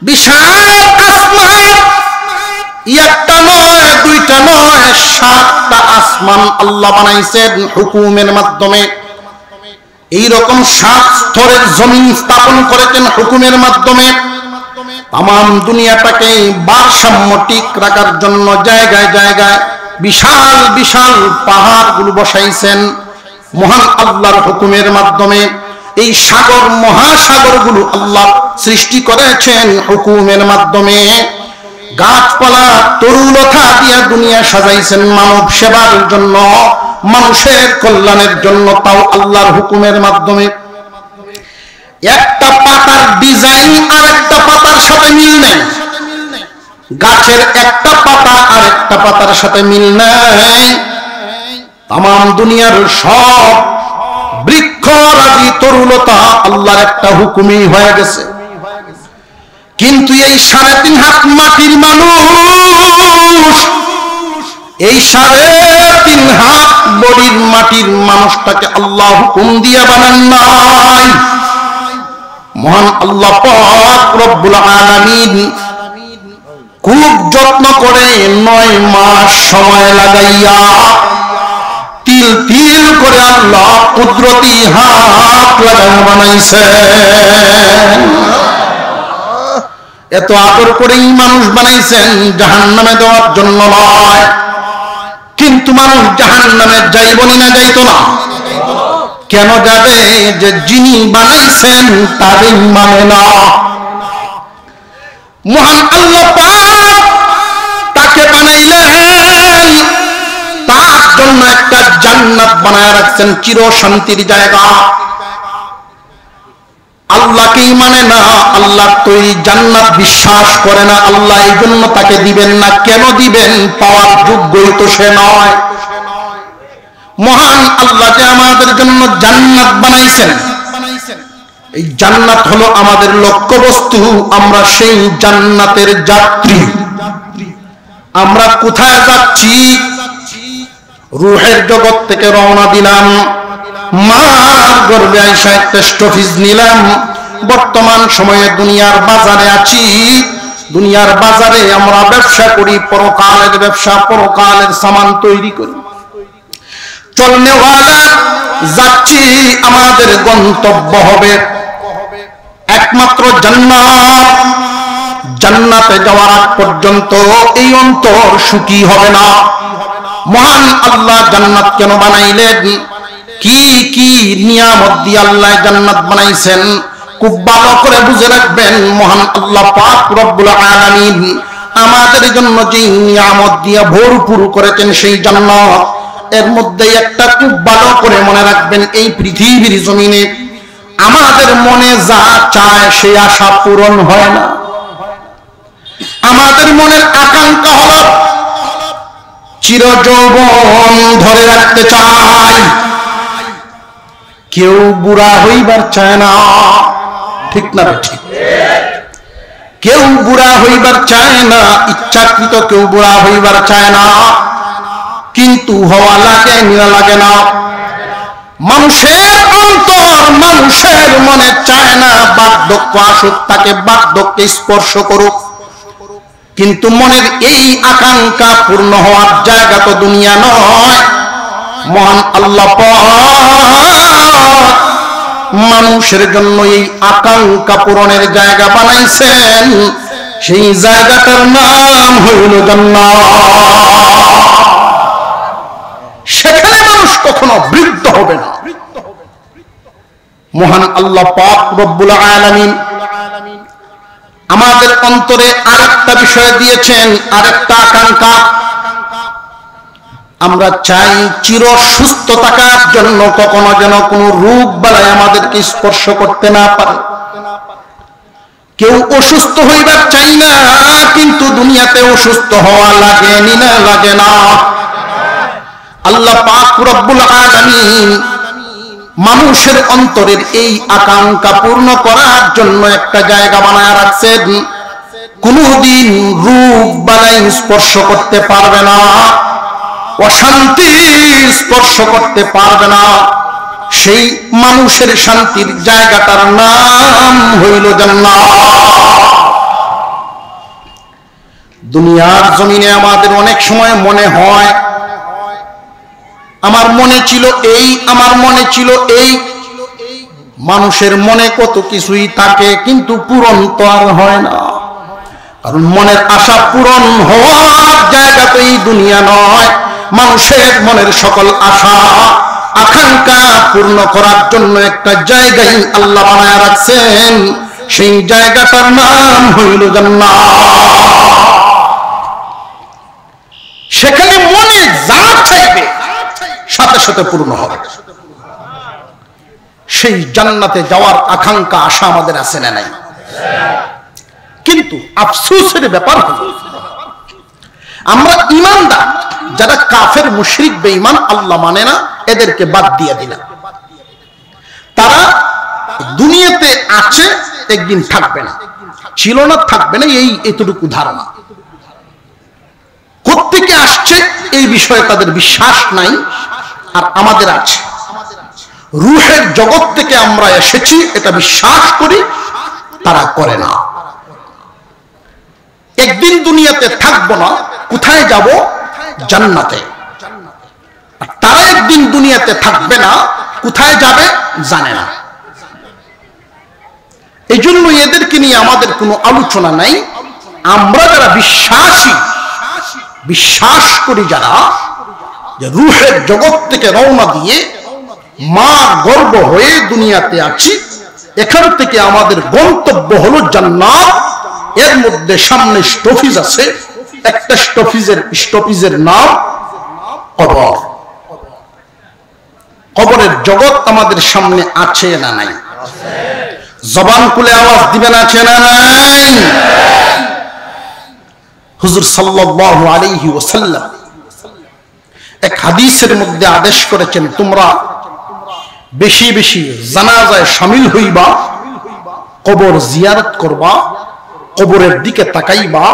বিশাল আসমান, একটা নয় দুইটা নয় 7টা আসমান আল্লাহ বানাইছেন হুকুমের মাধ্যমে। এইরকম 7 স্তরের জমিন স্থাপন করেছেন হুকুমের মাধ্যমে। তাম দুনিয়াটাকে ভারসাম্য ঠিক রাখার জন্য জায়গায় জায়গায় বিশাল বিশাল পাহাড়গুলো বসাইছেন মহান আল্লাহর হুকুমের মাধ্যমে। এই সাগর মহাসাগরগুলো আল্লাহ সৃষ্টি করেছেন হুকুমের মাধ্যমে। গাছপালা তরুলতা দিয়ে দুনিয়া সাজাইছেন মানব সেবার জন্য, মানুষের কল্যাণের জন্য, তাও আল্লাহর হুকুমের মাধ্যমে। একটা পাতার ডিজাইন আর একটা পাতার সাথে মিল নেই, গাছের একটা পাতা আর একটা পাতার সাথে মিল নেই। তাম দুনিয়ার সব বৃক্ষ রাজি তরুলতা আল্লাহর একটা হুকুমই হয়ে গেছে। কিন্তু এই 3.5 হাত মাটির মানুষ, এই 3.5 হাত বডির মাটির মানুষটাকে আল্লাহ হুকুম দিয়ে বানান নাই। মহান আল্লাহ পাক রব্বুল আলামিন খুব যত্ন করে 9 মাস সময় লাগাইয়া তিল তিল করে আল্লাহ কুদরতি হাত লাগানো বানাইছেন। এত আদর করেই মানুষ বানাইছেন জাহান্নামে দেওয়ার জন্য নয়। কিন্তু মানুষ জাহান্নামে যাইবনি না যাইতো না? কেন যাবে? যে যিনি বানাইছেন তারই মানে না। মহান আল্লাহ পাক তাকে বানাইলেন, তার জন্য একটা জান্নাত বানায় রাখছেন, চির শান্তির জায়গা। আল্লাহকেই মানে না, আল্লাহ তৈরি জান্নাত বিশ্বাস করে না, আল্লাহ এই জন্য তাকে দিবেন না। কেন দিবেন? পাওয়ার যোগ্যই তো সে নয়। মহান আল্লাহ যে আমাদের জন্য জান্নাত বানাইছেন, এই জান্নাত হলো আমাদের লক্ষ্যবস্তু। আমরা সেই জান্নাতের যাত্রী। আমরা কোথায় যাচ্ছি? রূহের জগৎ থেকে রওনা দিলাম, মার গর্ভে আইসা টেস্টোফিজ নিলাম। বর্তমান সময়ে দুনিয়ার বাজারে আছি। দুনিয়ার বাজারে আমরা ব্যবসা করি, পরকালের ব্যবসা, পরকালের সামান তৈরি করি। চলনেওয়ালা যাচ্ছি, আমাদের গন্তব্য হবে একমাত্র জান্নাত। জান্নাতে যাওয়ার আগ পর্যন্ত এই অন্তর সুখী হবে না। মহান আল্লাহ জান্নাত কেন বানাইলেন? কি কি নিয়ামত দিয়ে আল্লাহ জান্নাত বানাইছেন খুব ভালো করে বুঝে রাখবেন। মহান আল্লাহ পাক রব্বুল আলামিন আমাদের জন্য যে নিয়ামত দিয়ে ভরপুর করেছেন সেই জান্নাত, এর মধ্যে একটা খুব ভালো করে মনে রাখবেন। এই পৃথিবীর জমিনে আমাদের মনে যা চায় সেই আশা পূরণ হয় না। আমাদের মনের আকাঙ্ক্ষা হলো চিরযৌবন ধরে রাখতে চাই। কেউ বুড়া হইবার চায় না, ঠিক না? ঠিক। কেউ বুড়া হইবার চায় না, ইচ্ছাকৃত কেউ বুড়া হইবার চায় না, কিন্তু হওয়া লাগে না লাগে না। মানুষের অন্তর, মানুষের মনে চায় না বার্ধক্য আসুক, তাকে বার্ধক্যে স্পর্শ করুক। কিন্তু মনের এই আকাঙ্ক্ষা পূর্ণ হওয়ার জায়গা তো দুনিয়া নয়। মহান আল্লাহ পাক মানুষের জন্য এই আকাঙ্ক্ষা পূরণের জায়গা বানাইছেন। সেই জায়গাটার নাম হইল জান্নাত। সেখানে মানুষ কখনো বৃদ্ধ হবে না। মহান আল্লাহ পাক রব্বুল আলামিন আমাদের অন্তরে আরেকটা বিষয় দিয়েছেন, আরেকটা আকাঙ্ক্ষা। আমরা চাই চির সুস্থ থাকার জন্য কখনো যেন কোনো রোগ বালাই আমাদেরকে স্পর্শ করতে না পারে। কেউ অসুস্থ হইবার চাই না, কিন্তু দুনিয়াতে অসুস্থ হওয়া লাগে না লাগে না। আল্লাহ পাক রব্বুল আলামিন মানুষের অন্তরের এই আকাঙ্ক্ষা পূর্ণ করার জন্য একটা জায়গা বানায় রাখছেন। কোনদিন রোগ বালাই স্পর্শ করতে পারবে না, অশান্তি স্পর্শ করতে পারবে না। সেই মানুষের শান্তির জায়গাটার নাম হইল জান্নাত। দুনিয়ার জমিনে আমাদের অনেক সময় মনে হয় আমার মনে ছিল এই, আমার মনে ছিল এই। মানুষের মনে কত কিছুই থাকে, কিন্তু পূরণ তো আর হয় না। কারণ মনের আশা পূরণ হওয়ার জায়গা তো এই দুনিয়া নয়। মানুষের মনের সকল আশা আকাঙ্ক্ষা পূর্ণ করার জন্য একটা জায়গায় আল্লাহ বানায় রাখছেন, সেই জায়গাটার নাম হইল জান্নাত। সেখানে মনে যা চাইবে সাথে সাথে পূর্ণ হবে। সেই জান্নাতে যাওয়ার আকাঙ্ক্ষা আশা আমাদের আছে না নাই? কিন্তু আফসোসের ব্যাপার হলো আমরা ঈমানদার যারা কাফের মুশরিক বেঈমান আল্লাহ মানে না, এদেরকে বাদ দিয়ে দিলাম। তারা দুনিয়াতে আছে, একদিন থাকবে না, ছিল না, থাকবে না, এই এতটুকু ধারণা। কোত্থেকে আসছে এই বিষয়ে তাদের বিশ্বাস নাই, আর আমাদের আছে। রূহের জগৎ থেকে আমরা এসেছি এটা বিশ্বাস করি, তারা করে না। একদিন দুনিয়াতে থাকবো না, কোথায় যাব? জান্নাতে। আর তারা একদিন দুনিয়াতে থাকবে না, কোথায় যাবে জানে না। এই জন্য এদেরকে নিয়ে আমাদের কোনো আলোচনা নাই। আমরা যারা বিশ্বাসী, বিশ্বাস করি যারা যে রূহের জগৎ থেকে রওনা দিয়ে মার গর্ভ হয়ে দুনিয়াতে আছি, এখান থেকে আমাদের গন্তব্য হলো জান্নাত। এর মধ্যে সামনে স্টপিজ আছে, একটা স্টপিজের নাম কবর। কবরের জগৎ আমাদের সামনে আছে না নাই? জবান খুলে আওয়াজ দিবেন আছে না নাই? হুজুর সাল্লাল্লাহু আলাইহি ওয়াসাল্লাম এক হাদিসের মধ্যে আদেশ করেছেন, তোমরা বেশি বেশি জানাজায় শামিল হইবা, কবর জিয়ারত করবা, কবরের দিকে তাকাইবা।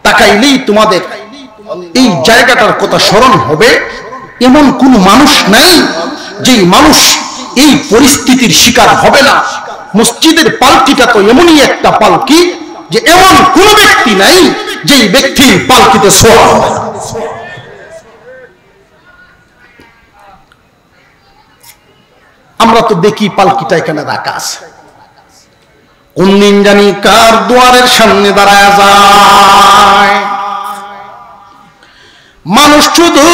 তাকাইলেই তোমাদের এই জায়গাটার কথা স্মরণ হবে। এমন কোন মানুষ নাই যে মানুষ এই পরিস্থিতির শিকার হবে না। মসজিদের পালকিটা তো এমনই একটা পালকি যে এমন কোন ব্যক্তি নাই যে ব্যক্তির পালকিতে শোয়া হবে না। আমরা তো দেখি পালকিটা এখানে রাখা আছে, কোন দিন জানি কার দুয়ারের সামনে দাঁড়ায় যায়। মানুষ শুধু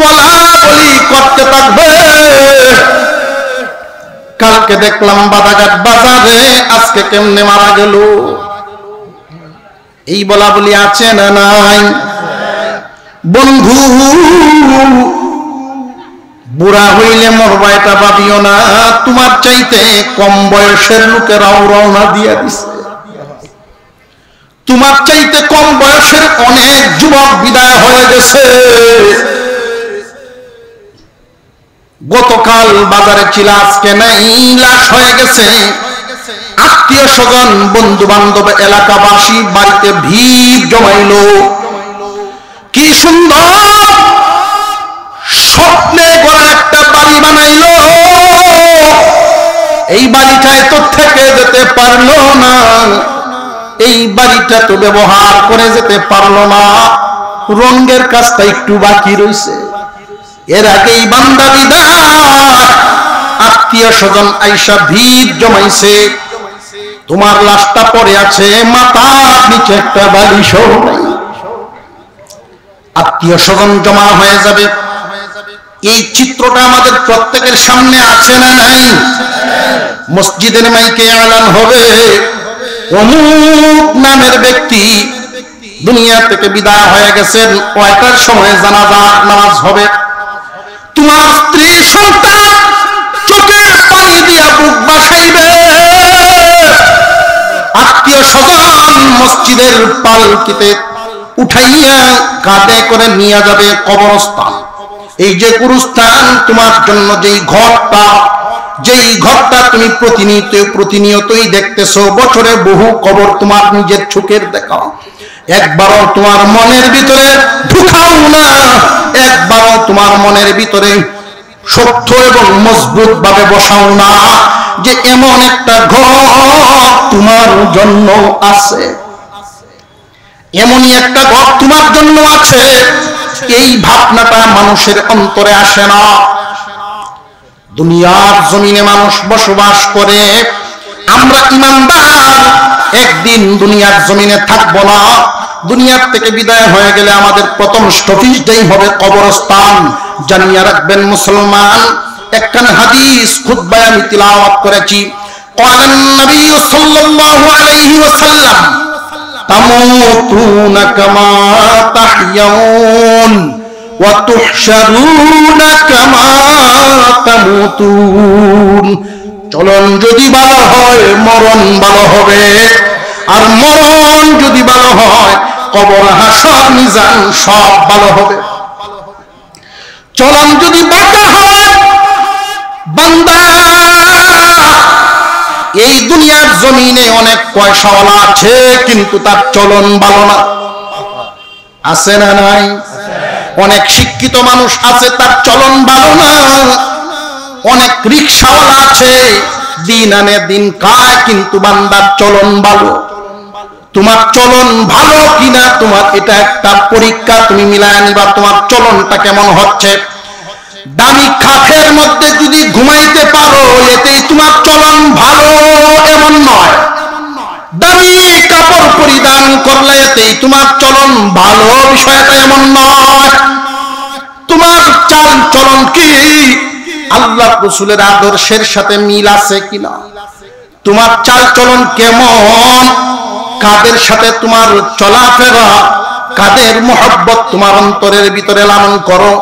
বলা বলি করতে থাকবে। কালকে দেখলাম বাদাঘাট বাজারে আজকে কেমনে মারা গেল, এই বলা বলি আছে না নাই? বন্ধু, বুড়া হইলে মরবা এটা ভাবিও না। তোমার চাইতে কম বয়সের লোকেরাও রওনা দিয়া দিছে। তোমার চাইতে কম বয়সের অনেক যুবক বিদায় হয়ে গেছে। গতকাল বাজারে ছিল, আজকে নাই, লাশ হয়ে গেছে। আত্মীয় স্বজন, বন্ধু বান্ধব, এলাকাবাসী বাড়িতে ভিড় জমাইল। কি সুন্দর স্বপ্নে গড়া একটা বাড়ি বানাইল, এই বাড়িটায় তো থেকে যেতে পারলো না, এই বাড়িটা তো ব্যবহার করে যেতে পারলো না, রঙের কাজটা একটু বাকি রয়েছে। এর আগেই বান্দা বিদায়, আত্মীয় স্বজন আইসা ভিড় জমাইছে। তোমার লাশটা পড়ে আছে, মাথার নিচে একটা বালিশও নাই। আত্মীয় স্বজন জমা হয়ে যাবে। এই চিত্রটা আমাদের প্রত্যেকের সামনে আছে না নাই? মসজিদের মাইকে এলান হবে, অমুক নামের ব্যক্তি দুনিয়া থেকে বিদায় হয়ে গেছেন, কয়টার সময় জানাজা নামাজ হবে। তোমার স্ত্রী সন্তান চোখের পানি দিয়া বুক বাসাইবে। আত্মীয় স্বজন মসজিদের পালকিতে উঠাইয়া কাঁধে করে নিয়ে যাবে কবরস্থান। এই যে গুরুস্থান, তোমার জন্য যেই ঘরটা তুমি প্রতিনিয়তই দেখতেছো, বছরে বহু কবর তোমার নিজের চোখের দেখা, একবারও তোমার মনের ভিতরে ঢুকাও না, একবারও তোমার মনের ভিতরে শক্ত এবং মজবুত ভাবে বসাও না যে এমন একটা ঘর তোমার জন্য আছে। এমনই একটা ঘর তোমার জন্য আছে, এই ভাবনাটা মানুষের অন্তরে আসে না। দুনিয়ার জমিনে মানুষ বসবাস করে, আমরা ঈমানদার, একদিন দুনিয়ার জমিনে থাকবো না। দুনিয়ার থেকে বিদায় হয়ে গেলে আমাদের প্রথম স্টপেজটাই হবে কবরস্থান। জানিয়ে রাখবেন মুসলমান, একখানে হাদিস খুতবায় আমি তিলাওয়াত করেছি। ক্বালান নবী সাল্লাল্লাহু আলাইহি ওয়াসাল্লাম তামুতুনা কামা তাহইয়াউন ওয়া তুহশারুনা কামা তামুতুন। চলন যদি ভালো হয় মরণ ভালো হবে, আর মরণ যদি ভালো হয় কবর হাসর মিজান সব ভালো হবে। চলন যদি বাঁকা হয়, বান্দা এই দুনিয়ার জমিনে অনেক পয়সাওয়ালা আছে কিন্তু তার চলন ভালো না, আছে না নাই? অনেক শিক্ষিত মানুষ আছে তার চলন ভালো না। অনেক রিকশাওয়ালা আছে দিন আনে দিন খায় কিন্তু বান্দার চলন ভালো। তোমার চলন ভালো কিনা তোমার এটা একটা পরীক্ষা, তুমি মিলায় নিবা তোমার চলনটা কেমন হচ্ছে। দামি খাটের মধ্যে যদি ঘুমাইতে পারো এতেই তোমার চলন ভালো এমন নয়। দামি কাপড় পরিধান করলে এতেই তোমার চলন ভালো, বিষয়টা এমন নয়। তোমার চাল চলন কি আল্লাহ রাসূলের আদর্শের সাথে মিল আছে কিনা? তোমার চাল চলন কেমন? কাদের সাথে তোমার চলাফেরা, কাদের মহব্বত তোমার অন্তরের ভিতরে লালন করো,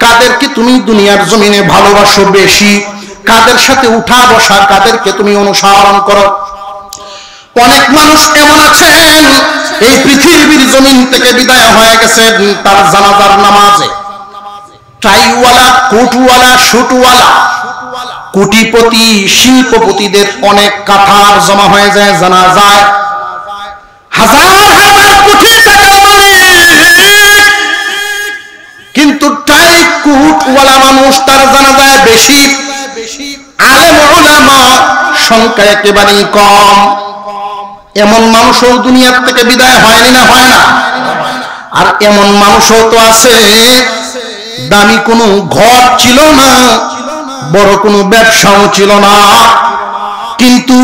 কাদেরকে তুমি দুনিয়ার জমিনে ভালোবাসো বেশি, কাদের সাথে উঠা বসা, কাদেরকে তুমি অনুসরণ করো। অনেক মানুষ এমন আছেন এই পৃথিবীর জমিন থেকে বিদায় হয়ে গেছেন তার জানাজার নামাজে। টাইওয়ালা, কোটওয়ালা, শুটওয়ালা, কোটিপতি, শিল্পপতিদের অনেক কাঠার জমা হয়ে যায় জানাজায়। হাজার হাজার কোটি টাকা মালিক, কিন্তু টাই কোটওয়ালা মানুষ তার জানাজায় বেশি। আলেম উলামা সংখ্যা একেবারেই কম। এমন মানুষও দুনিয়ার থেকে বিদায় হয়নি না? হয় না? আর এমন মানুষও তো আছে দামি কোনো ঘর ছিল না, বড় কোনো ব্যবসাও ছিল না, কিন্তু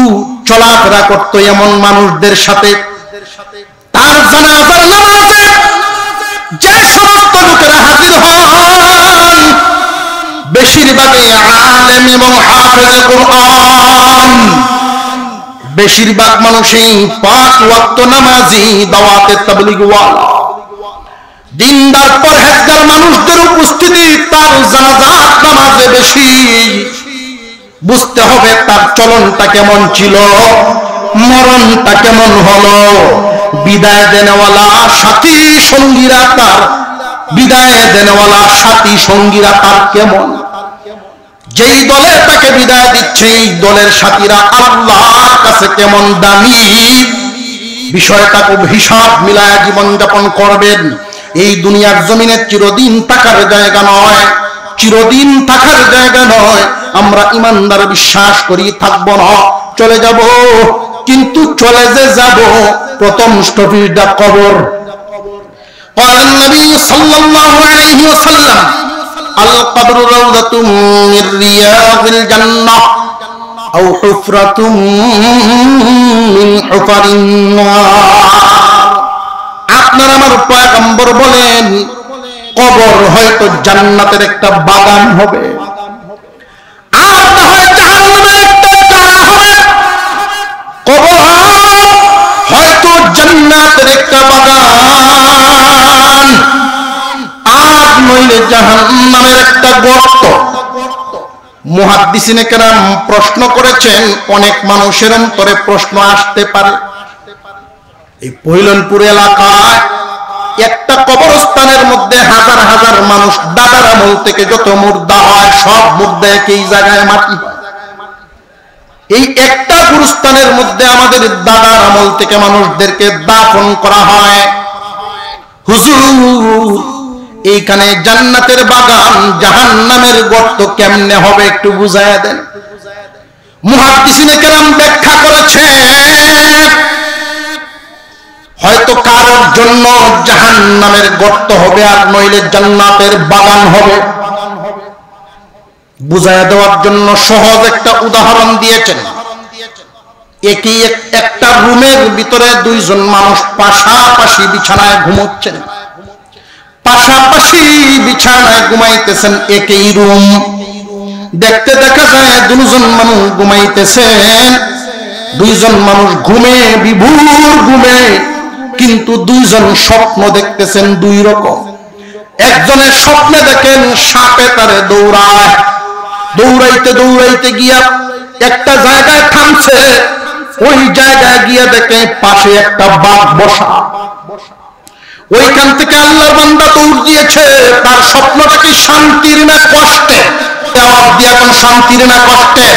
চলাফেরা করতো এমন মানুষদের সাথে। তার জানাজার নামাজে যে সমস্ত লোকেরা হাজির হন বেশিরভাগই আলেম এবং হাফেজ কোরআন। বেশিরভাগ মানুষই 5 ওয়াক্ত নামাজি, দাওয়াতে তাবলীগ ওয়ালা, দিনদার পরহেজগার মানুষদের উপস্থিতি তার জানাজার নামাজে বেশি। বুঝতে হবে তার চলনটা কেমন ছিল, মরণটা কেমন হলো। বিদায় দেনেওয়ালা সাথী সঙ্গীরা তার, বিদায় দেনেওয়ালা সাথী সঙ্গীরা তার কেমন, যেই দলে তাকে বিদায় দিচ্ছে এই দলের সাথীরা আল্লাহর কাছে কেমন দামি, বিষয়টাকে হিসাব মিলায় জীবন যাপন করবেন। এই দুনিয়ার জমিনে চিরদিন থাকার জায়গা নয়, চিরদিন থাকার জায়গা নয়। আমরা ইমানদার বিশ্বাস করি থাকবো না, চলে যাব, কিন্তু চলে যে যাব প্রথম স্টপেজটা কবর। قال النبي صلى الله عليه وسلم القبر روضة من رياض الجنة أو حفرة من حفر النار। আপনার আমার পয়গম্বর বলেন কবর হয়তো জান্নাতের একটা বাগান হবে, আর না হয় জাহান্নামের একটা চারা হবে। কবর হয়তো জান্নাতের একটা বাগান, আর নইলে জাহান্নামের একটা গর্ত। মুহাদ্দিসিনে কেরাম প্রশ্ন করেছেন, অনেক মানুষের অন্তরে প্রশ্ন আসতে পারে, এই পৈলনপুর এলাকায় একটা কবরস্থানের মধ্যে হাজার হাজার মানুষ, দাদার আমল থেকে যত মুর্দা হয় সব মুর্দা একই জায়গায় মাটি হয়। এই একটা গুরুস্থানের মধ্যে আমাদের দাদার আমল থেকে মানুষদেরকে দাফন করা হয়। হুজুর এইখানে জান্নাতের বাগান জাহান্নামের গর্ত কেমনে হবে একটু বুঝায়া দেন। মুহাদ্দিসিনে কেরাম ব্যাখ্যা করেছেন, হয়তো কারোর জন্য জাহান্নামের গর্ত হবে আর নইলে জান্নাতের বাগান হবে। বুঝাইয়া দেওয়ার জন্য সহজ একটা উদাহরণ দিয়েছেন। একই একটা রুমের ভিতরে দুইজন মানুষ পাশাপাশি বিছানায় ঘুমোচ্ছেন, পাশাপাশি বিছানায় ঘুমাইতেছেন, একই রুম। দেখতে দেখা যায় দুজন মানুষ ঘুমাইতেছেন, দুইজন মানুষ ঘুমে, বিভোর ঘুমে, কিন্তু দুইজন স্বপ্ন দেখতেছেন দুই রকম। একজনের স্বপ্নে দেখেন সাপে তারে দৌড়ায়, দৌড়াইতে দৌড়াইতে গিয়া একটা জায়গায় থামছে, ওই জায়গায় গিয়া দেখে পাশে একটা বাঘ বসা। ওইখান থেকে আল্লাহর বান্দা দৌড় দিয়েছে। তার স্বপ্নটা কি শান্তির না কষ্টে? আওয়াজ দিয়ে এখন শান্তির না কষ্টে?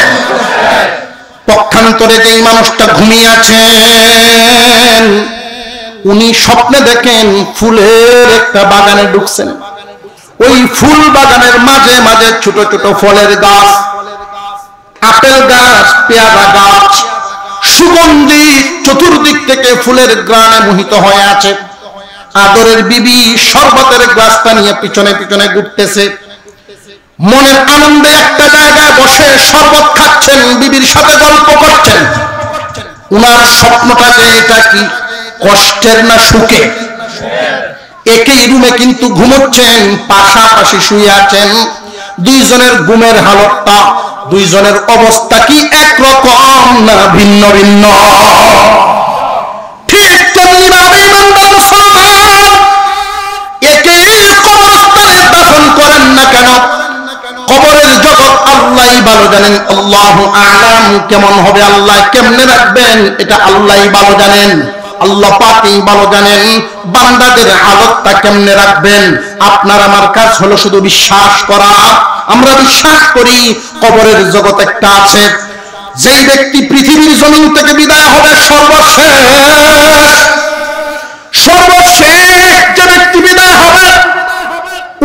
পক্ষান্তরে যেই মানুষটা ঘুমিয়ে আছেন উনি স্বপ্নে দেখেন ফুলের একটা বাগানে ঢুকছেন। ওই ফুল বাগানের মাঝে মাঝে ছোট ছোট ফলের গাছ, আপেল গাছ, পেয়ারা গাছ, সুগন্ধি, চতুর্দিক থেকে ফুলের গ্রানে মোহিত হয়ে আছে। আদরের বিবি শরবতের গ্লাসটা নিয়ে পিছনে পিছনে ঘুরতেছে। মনের আনন্দে একটা জায়গায় বসে শরবত খাচ্ছেন, বিবির সাথে গল্প করছেন। উনার স্বপ্নটা যে এটা কি কষ্টের না সুখে? একই রুমে কিন্তু ঘুমোচ্ছেন, পাশাপাশি শুয়ে আছেন। দুইজনের ঘুমের হালতটা, দুইজনের অবস্থা কি একরকম না ভিন্ন ভিন্ন? ঠিক তেমনিভাবে মুসলমান একই কবরস্থানে দাফন করেন না কেন, কবরের জগৎ আল্লাহই ভালো জানেন। আল্লাহু আ'লাম কেমন হবে, আল্লাহ কেমনে রাখবেন এটা আল্লাহই ভালো জানেন। আল্লাহ পাকই ভালো জানেন বান্দাদের হালতটা কেমনে রাখবেন। আপনার আমার কাজ হলো শুধু বিশ্বাস করা। আমরা বিশ্বাস করি কবরের জগৎ একটা আছে। যেই ব্যক্তি পৃথিবীর জমিন থেকে বিদায় হবে সর্বশেষ যে ব্যক্তি বিদায় হবে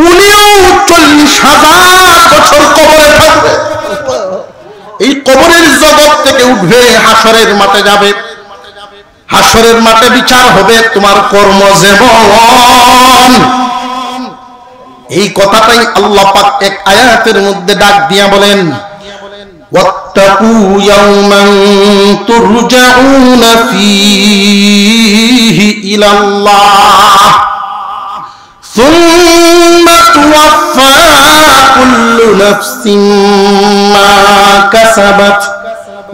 উনিও 40,000 বছর কবরে থাকবে। এই কবরের জগৎ থেকে উঠবে, হাসরের মাঠে যাবে। হাসরের মাঠে বিচার হবে তোমার কর্ম যেমন। এই কথাটাই আল্লাহ পাক এক আয়াতের মধ্যে ডাক দিয়া বলেন, ওয়াত্তাকু ইয়াওমান তুরজাউনা ফীহি ইলাল্লাহ সুম্মা তুওয়াফফা কুল্লু নাফসিন মা কাসাবাত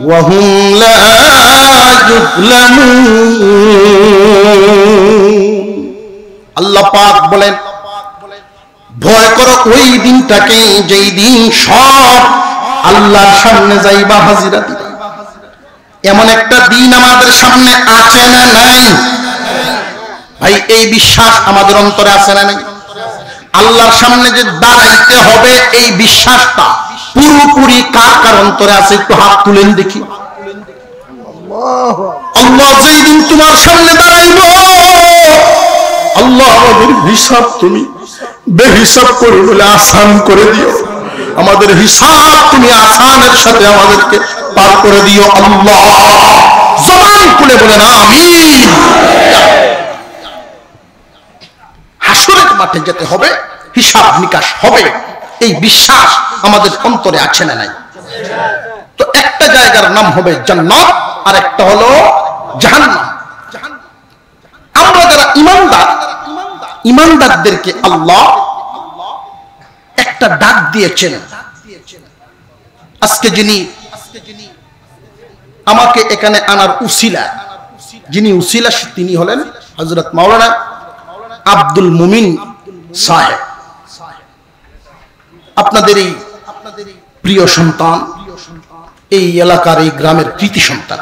ওয়া হুম লা আল্লাহ পাক বলেন, ভয় করো ওই দিনটাকে যেই দিন সব আল্লাহর সামনে যাইবা, হাজিরা দিবা। এমন একটা দিন আমাদের সামনে আছে না নাই? ভাই এই বিশ্বাস আমাদের অন্তরে আছে না নাই? আল্লাহর সামনে যে দাঁড়াইতে হবে এই বিশ্বাসটা পুরোপুরি কার কার অন্তরে আছে? একটু হাত তুলেন দেখি। আল্লাহ যেই দিন তোমার সামনে দাঁড়াইব, আল্লাহ আমাদের হিসাব তুমি বেহিসাব করে বলে আসান করে দিও। আমাদের হিসাব তুমি আসানের সাথে আমাদেরকে পার করে দিও আল্লাহ। জবান খুলে বলেন আমিন। হাসরের মাঠে যেতে হবে, হিসাব নিকাশ হবে, এই বিশ্বাস আমাদের অন্তরে আছে না নাই? তো একটা জায়গার নাম হবে জান্নাত আর একটা হলো জাহান্নাম। আমরা যারা ঈমানদার, ঈমানদারদেরকে আল্লাহ একটা ডাক দিয়েছেন। আজকে যিনি আমাকে এখানে আনার উসিলা, যিনি উসিলা তিনি হলেন হযরত মাওলানা আব্দুল মুমিন সাহেব। আপনাদের এই প্রিয় সন্তান, এই এলাকার এই গ্রামের কৃতি সন্তান।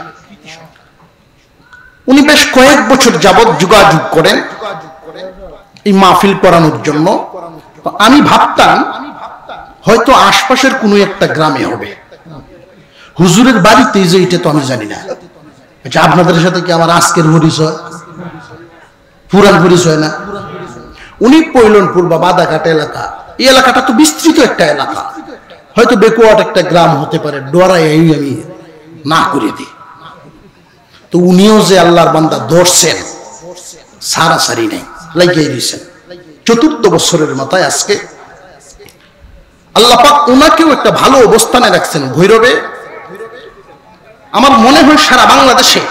উনি বেশ কয়েক বছর যাবৎ যোগাযোগ করেন এই মাহফিল করানোর জন্য। আমি ভাবতাম হয়তো আশপাশের কোনো একটা গ্রামে হবে, হুজুরের বাড়িতে যে এটা তো আমি জানি না। আচ্ছা, আপনাদের সাথে কি আমার আজকের পরিচয়? পুরান পরিচয় না। উনি পৈলনপুর বা বাদাঘাট এলাকা, এই এলাকাটা তো বিস্তৃত একটা এলাকা, হয়তো বেকুয়াট একটা গ্রাম হতে পারে। ডরাই আমি না করে দিই। তো উনিও যে আল্লাহর বান্দা ধরছেন, সারাসারি নেই, লাগিয়ে দিয়েছেন। ৪র্থ বছরের মাথায় আজকে আল্লাহ পাক ওনাকেও একটা ভালো অবস্থানে রাখছেন ভৈরবে। আমার মনে হয় সারা বাংলাদেশে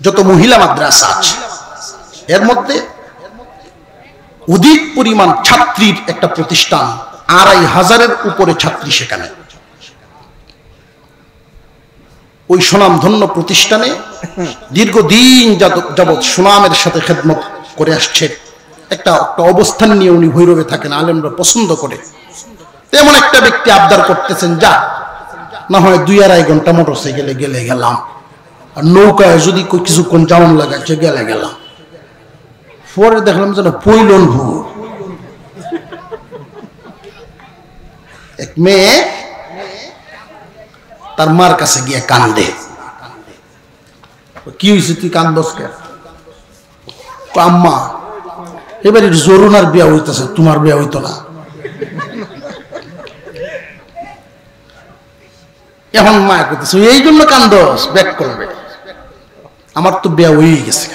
যত মহিলা মাদ্রাসা আছে এর মধ্যে অধিক পরিমাণ ছাত্রীর একটা প্রতিষ্ঠান, ২৫০০-এর উপরে ছাত্রী সেখানে। ওই সুনামধন্য প্রতিষ্ঠানে দীর্ঘদিন যাবৎ সুনামের সাথে খেদমত করে আসছে। একটা অবস্থান নিয়ে উনি ভৈরবে থাকেন, আলেমরা পছন্দ করে। তেমন একটা ব্যক্তি আবদার করতেছেন, যা না হয় ২-২.৫ ঘন্টা মোটরসাইকেলে গেলে গেলাম, আর নৌকায় যদি কিছুক্ষণ জামন লাগাচ্ছে গেলে গেলাম। পরে দেখলাম যেন পৈলন ভুল। এক মেয়ে তার মার কাছে গিয়ে কান্দে। কি হয়েছে তুই কান্দস কে? আম্মা এবারে জরুনার বিয়া হইতেছে, তোমার বিয়া হইতো না। এখন মা করতেছে এই জন্য কান্দস, ব্যাক করবে। আমার তো বিয়া হয়ে গেছে।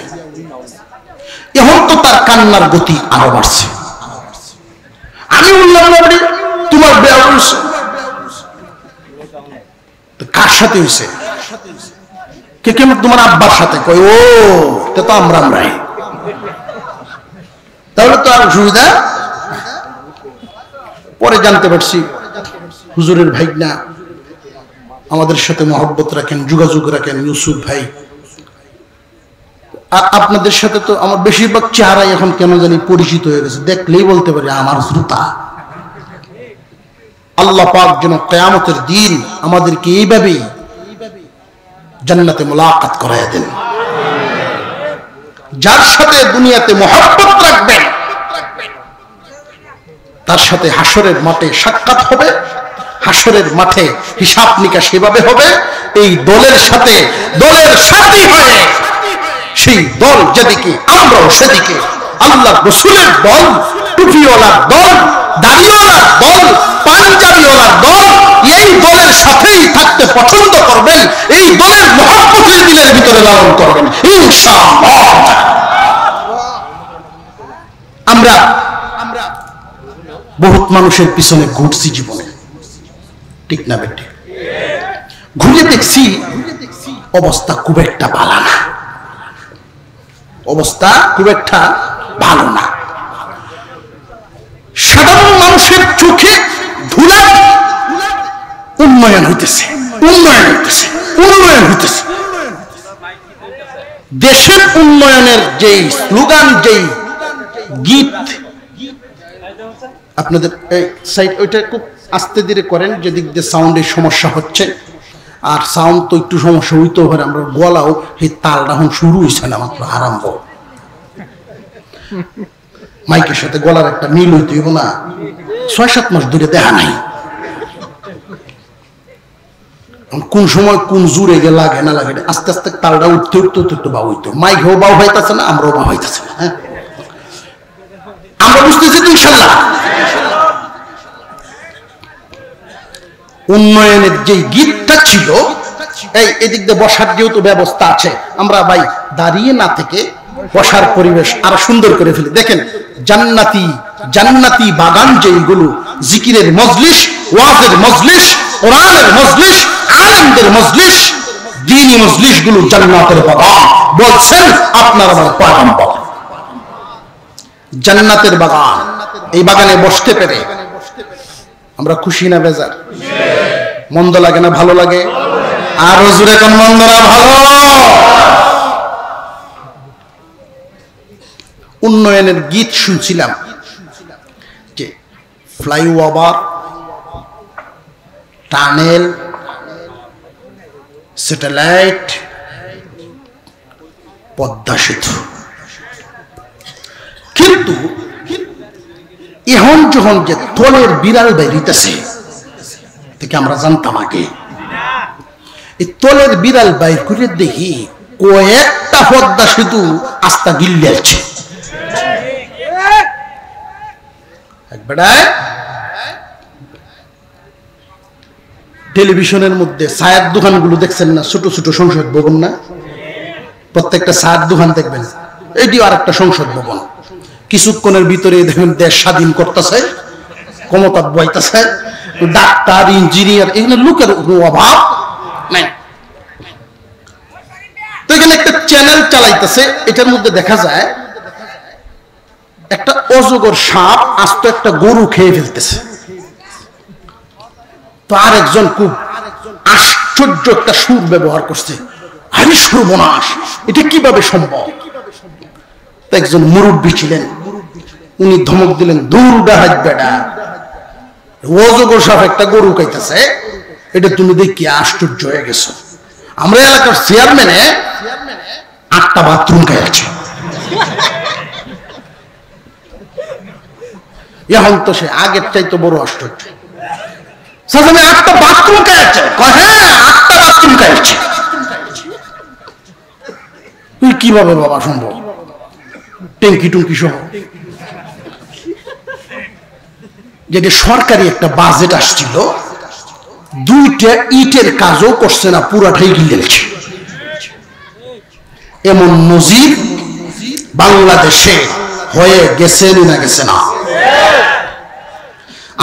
এখন তো তার কান্নার গতি আরো বাড়ছে। আমি বললাম তোমার বিয়া হয়েছে কার সাথে হয়েছে? কে কেমন? তোমার আব্বার সাথে। কই ও তো আমরাই, তাহলে তো আর সুবিধা। পরে জানতে পারছি হুজুরের ভাইগনা আমাদের সাথে মহব্বত রাখেন, যোগাযোগ রাখেন, ইউসুফ ভাই। আর আপনাদের সাথে তো আমার বেশিরভাগ চেহারাই এখন কেন জানি পরিচিত হয়ে গেছে, দেখলেই বলতে পারি আমার শ্রোতা। আল্লাহ পাক যেন কিয়ামতের দিন আমাদেরকে এইভাবেই জান্নাতে মুলাকাত করায় দেন। যার সাথে দুনিয়াতে মহব্বত রাখবেন তার সাথে হাসরের মাঠে সাক্ষাৎ হবে, হাসরের মাঠে হিসাব নিকাশ সেভাবে হবে। এই দলের সাথে দলের সাথী হয়ে সেই দল যেদিকে আমরাও সেদিকে, আল্লাহ রাসূলের দল, টুপিওয়ালার দল, দাড়িওয়ালার দল, পাঞ্জাবিওয়ালার দল, এই দলের সাথেই থাকতে পছন্দ করবেন। এই দলের মহব্বতের দিলের ভিতরে লালন করবেন ইনশাআল্লাহ। আমরা বহুত মানুষের পিছনে ঘুরছি জীবনে, ঠিক না বেটে? ঘুরে দেখছি অবস্থা খুব একটা ভালো না, অবস্থা খুব একটা ভালো না। সাধারণ মানুষের চোখে ধুলা উন্নয়ন হইতেছে, উন্নয়ন হইতেছে, উন্নয়ন হইতেছে। দেশের উন্নয়নের যেই স্লোগান, যেই গীত, আপনাদের এই সাইড ওইটা খুব আস্তে ধীরে করেন, যেদিক দিয়ে সাউন্ডের সমস্যা হচ্ছে। আর সাউন্ড তো একটু সমস্যা হইতেও পারে, আমরা গলাও এই তালটা এখন শুরু হয়েছে না, মাত্র আরম্ভ। মাইকের সাথে গলার একটা মিল হইতে হইব না, ৬-৭ মাস ধরে দেখা নাই কোন সময় কোন জুড়ে গে লাগে না লাগে। আস্তে আস্তে তালটা উঠতে উঠতে একটু বাউ হইতো, মাইক হো বাউ হইতেছে না, আমরাও বাউ হইতেছে না। হ্যাঁ, আমরা বুঝতেছি তো ইনশাআল্লাহ। উন্নয়নের যে গীতটা ছিল, এই এদিক দিয়ে বসার যেহেতু ব্যবস্থা আছে, আমরা ভাই দাঁড়িয়ে না থেকে বসার পরিবেশ আরো সুন্দর করে ফেলি। দেখেন জান্নাতি জান্নাতি বাগান যেগুলো, জিকিরের মজলিস, ওয়াজের মজলিস, কোরআনের মজলিস, আলেমদের মজলিস, দ্বীনি মজলিসগুলো জান্নাতের বাগান বলছেন আপনার আমার পয়গম্বর। জান্নাতের বাগান, এই বাগানে বসতে পেরে আমরা খুশি না বেজার? মন্দ লাগে না ভালো লাগে? আর হুজুরে কোন মন্দ না ভালো? উন্নয়নের গীত শুনছিলাম যে ফ্লাইওভার, টানেল, স্যাটেলাইট, পদ্মা সেতু। কিন্তু এখন যখন যে তলের বিড়াল বাইরিতেছে থেকে আমরা জানতাম আগে, এই তলের বিড়াল বাইর করে দেখি কয়েকটা পদ্মা সেতু আস্তা গিল্লে আছে। টেলিভিশনের মধ্যে চায়ের দোকানগুলো দেখছেন না, ছোট ছোট সংসদ ভবন না, প্রত্যেকটা চায়ের দোকান দেখবেন এটিও আর একটা সংসদ ভবন। কিছুক্ষণের ভিতরে দেখবেন দেশ স্বাধীন করতেছে, ক্ষমতা বইতেছে, ডাক্তার ইঞ্জিনিয়ার, এখানে লোকের অভাব নাই। তো এখানে একটা চ্যানেল চালাইতেছে, এটার মধ্যে দেখা যায় একটা অজগর সাপ আস্ত একটা গরু খেয়ে ফেলতেছে। তো আরেকজন খুব আশ্চর্য একটা সুর ব্যবহার করছে, আরে সর্বনাশ, এটা কিভাবে সম্ভব? তো একজন মুরব্বী ছিলেন, উনি ধমক দিলেন, দূর ডাহাত বেটা, অজগর সাপ একটা গরু খাইতেছে, এটা তুমি দেখি আশ্চর্য হয়ে গেছো। আমরা এলাকার চেয়ারম্যানে 8টা বাথরুম খাইছে, এখন তো সে আগের চাইতে বড় আশ্চর্য। 8টা বাথরুম খাইছে, হ্যাঁ 8টা বাথরুম খাইছে। তুই কিভাবে বাবা সম্ভব? ট্যাঙ্কি টুঙ্কি সহ যেটা সরকারি একটা বাজেট আসছিল, 2টা ইটের কাজও করছে না, পুরাটাই গিলেছে। এমন নজির বাংলাদেশে হয়ে গেছে না গেছে না?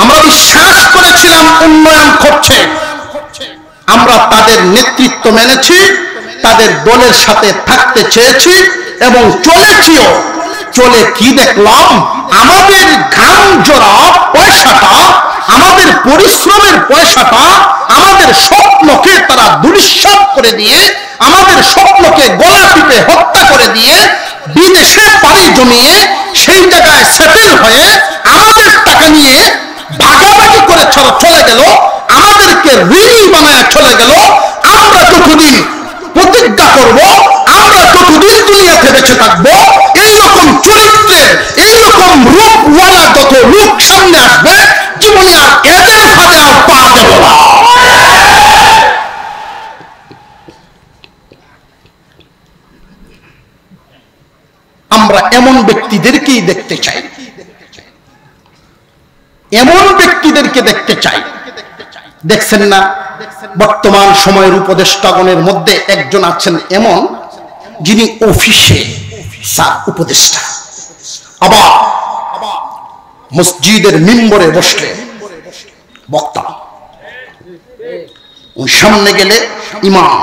আমরা বিশ্বাস করেছিলাম উন্নয়ন করছে, আমরা তাদের নেতৃত্ব মেনেছি, তাদের দলের সাথে থাকতে চেয়েছি এবং চলেছিও। চলে কি দেখলাম? আমাদের ঘাম জড়া পয়সাটা, আমাদের পরিশ্রমের পয়সাটা, আমাদের স্বপ্নকে তারা দুলিশ্বাস করে দিয়ে, আমাদের স্বপ্নকে গলা টিপে হত্যা করে দিয়ে, বিদেশে পাড়ি জমিয়ে সেই জায়গায় সেটেল হয়ে আমাদের টাকা নিয়ে ভাগাভাগি করে চলে গেল, আমাদেরকে ঋণী বানায় চলে গেল। আমরা যতদিন প্রতিজ্ঞা করব, আমরা যতদিন দুনিয়াতে বেঁচে থাকবো, এইরকম চরিত্রের, এইরকম রূপওয়ালা যত লোক সামনে আসবে, জীবনে আর এদের হাতে আর পা দেব না। আমরা এমন ব্যক্তিদেরকেই দেখতে চাই, এমন ব্যক্তিদেরকে দেখতে চাই। দেখছেন না বর্তমান সময়ের উপদেষ্টাগণের মধ্যে একজন আছেন এমন, যিনি অফিসে উপদেষ্টা, আবার মসজিদের মিম্বরে বসলে বক্তা, ওই সামনে গেলে ইমাম।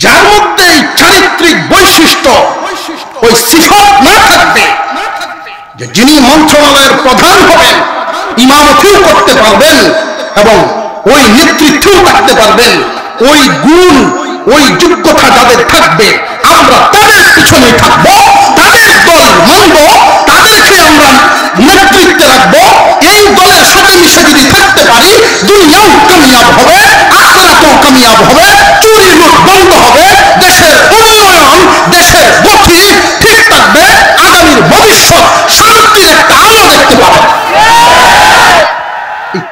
যার মধ্যে এই চারিত্রিক বৈশিষ্ট্য, ওই সিফাত না থাকবে, যে যিনি মন্ত্রণালয়ের প্রধান হবেন, ইমামতিও করতে পারবেন এবং ওই নেতৃত্বেও থাকতে পারবেন, ওই গুণ, ওই যোগ্যতা যাদের থাকবে, আমরা তাদের পিছনে থাকবো, তাদের দল মানব, তাদেরকে আমরা নেতৃত্বে রাখবো। এই দলের সাথে মিশে যদি থাকতে পারি, দুনিয়াও কামিয়াব হবে, আখিরাতেও কামিয়াব হবে, চুরি লুট বন্ধ হবে, দেশের উন্নয়ন, দেশের গতি ঠিক থাকবে, আগামীর ভবিষ্যৎ শান্তির একটা আলো দেখতে পাবে। এই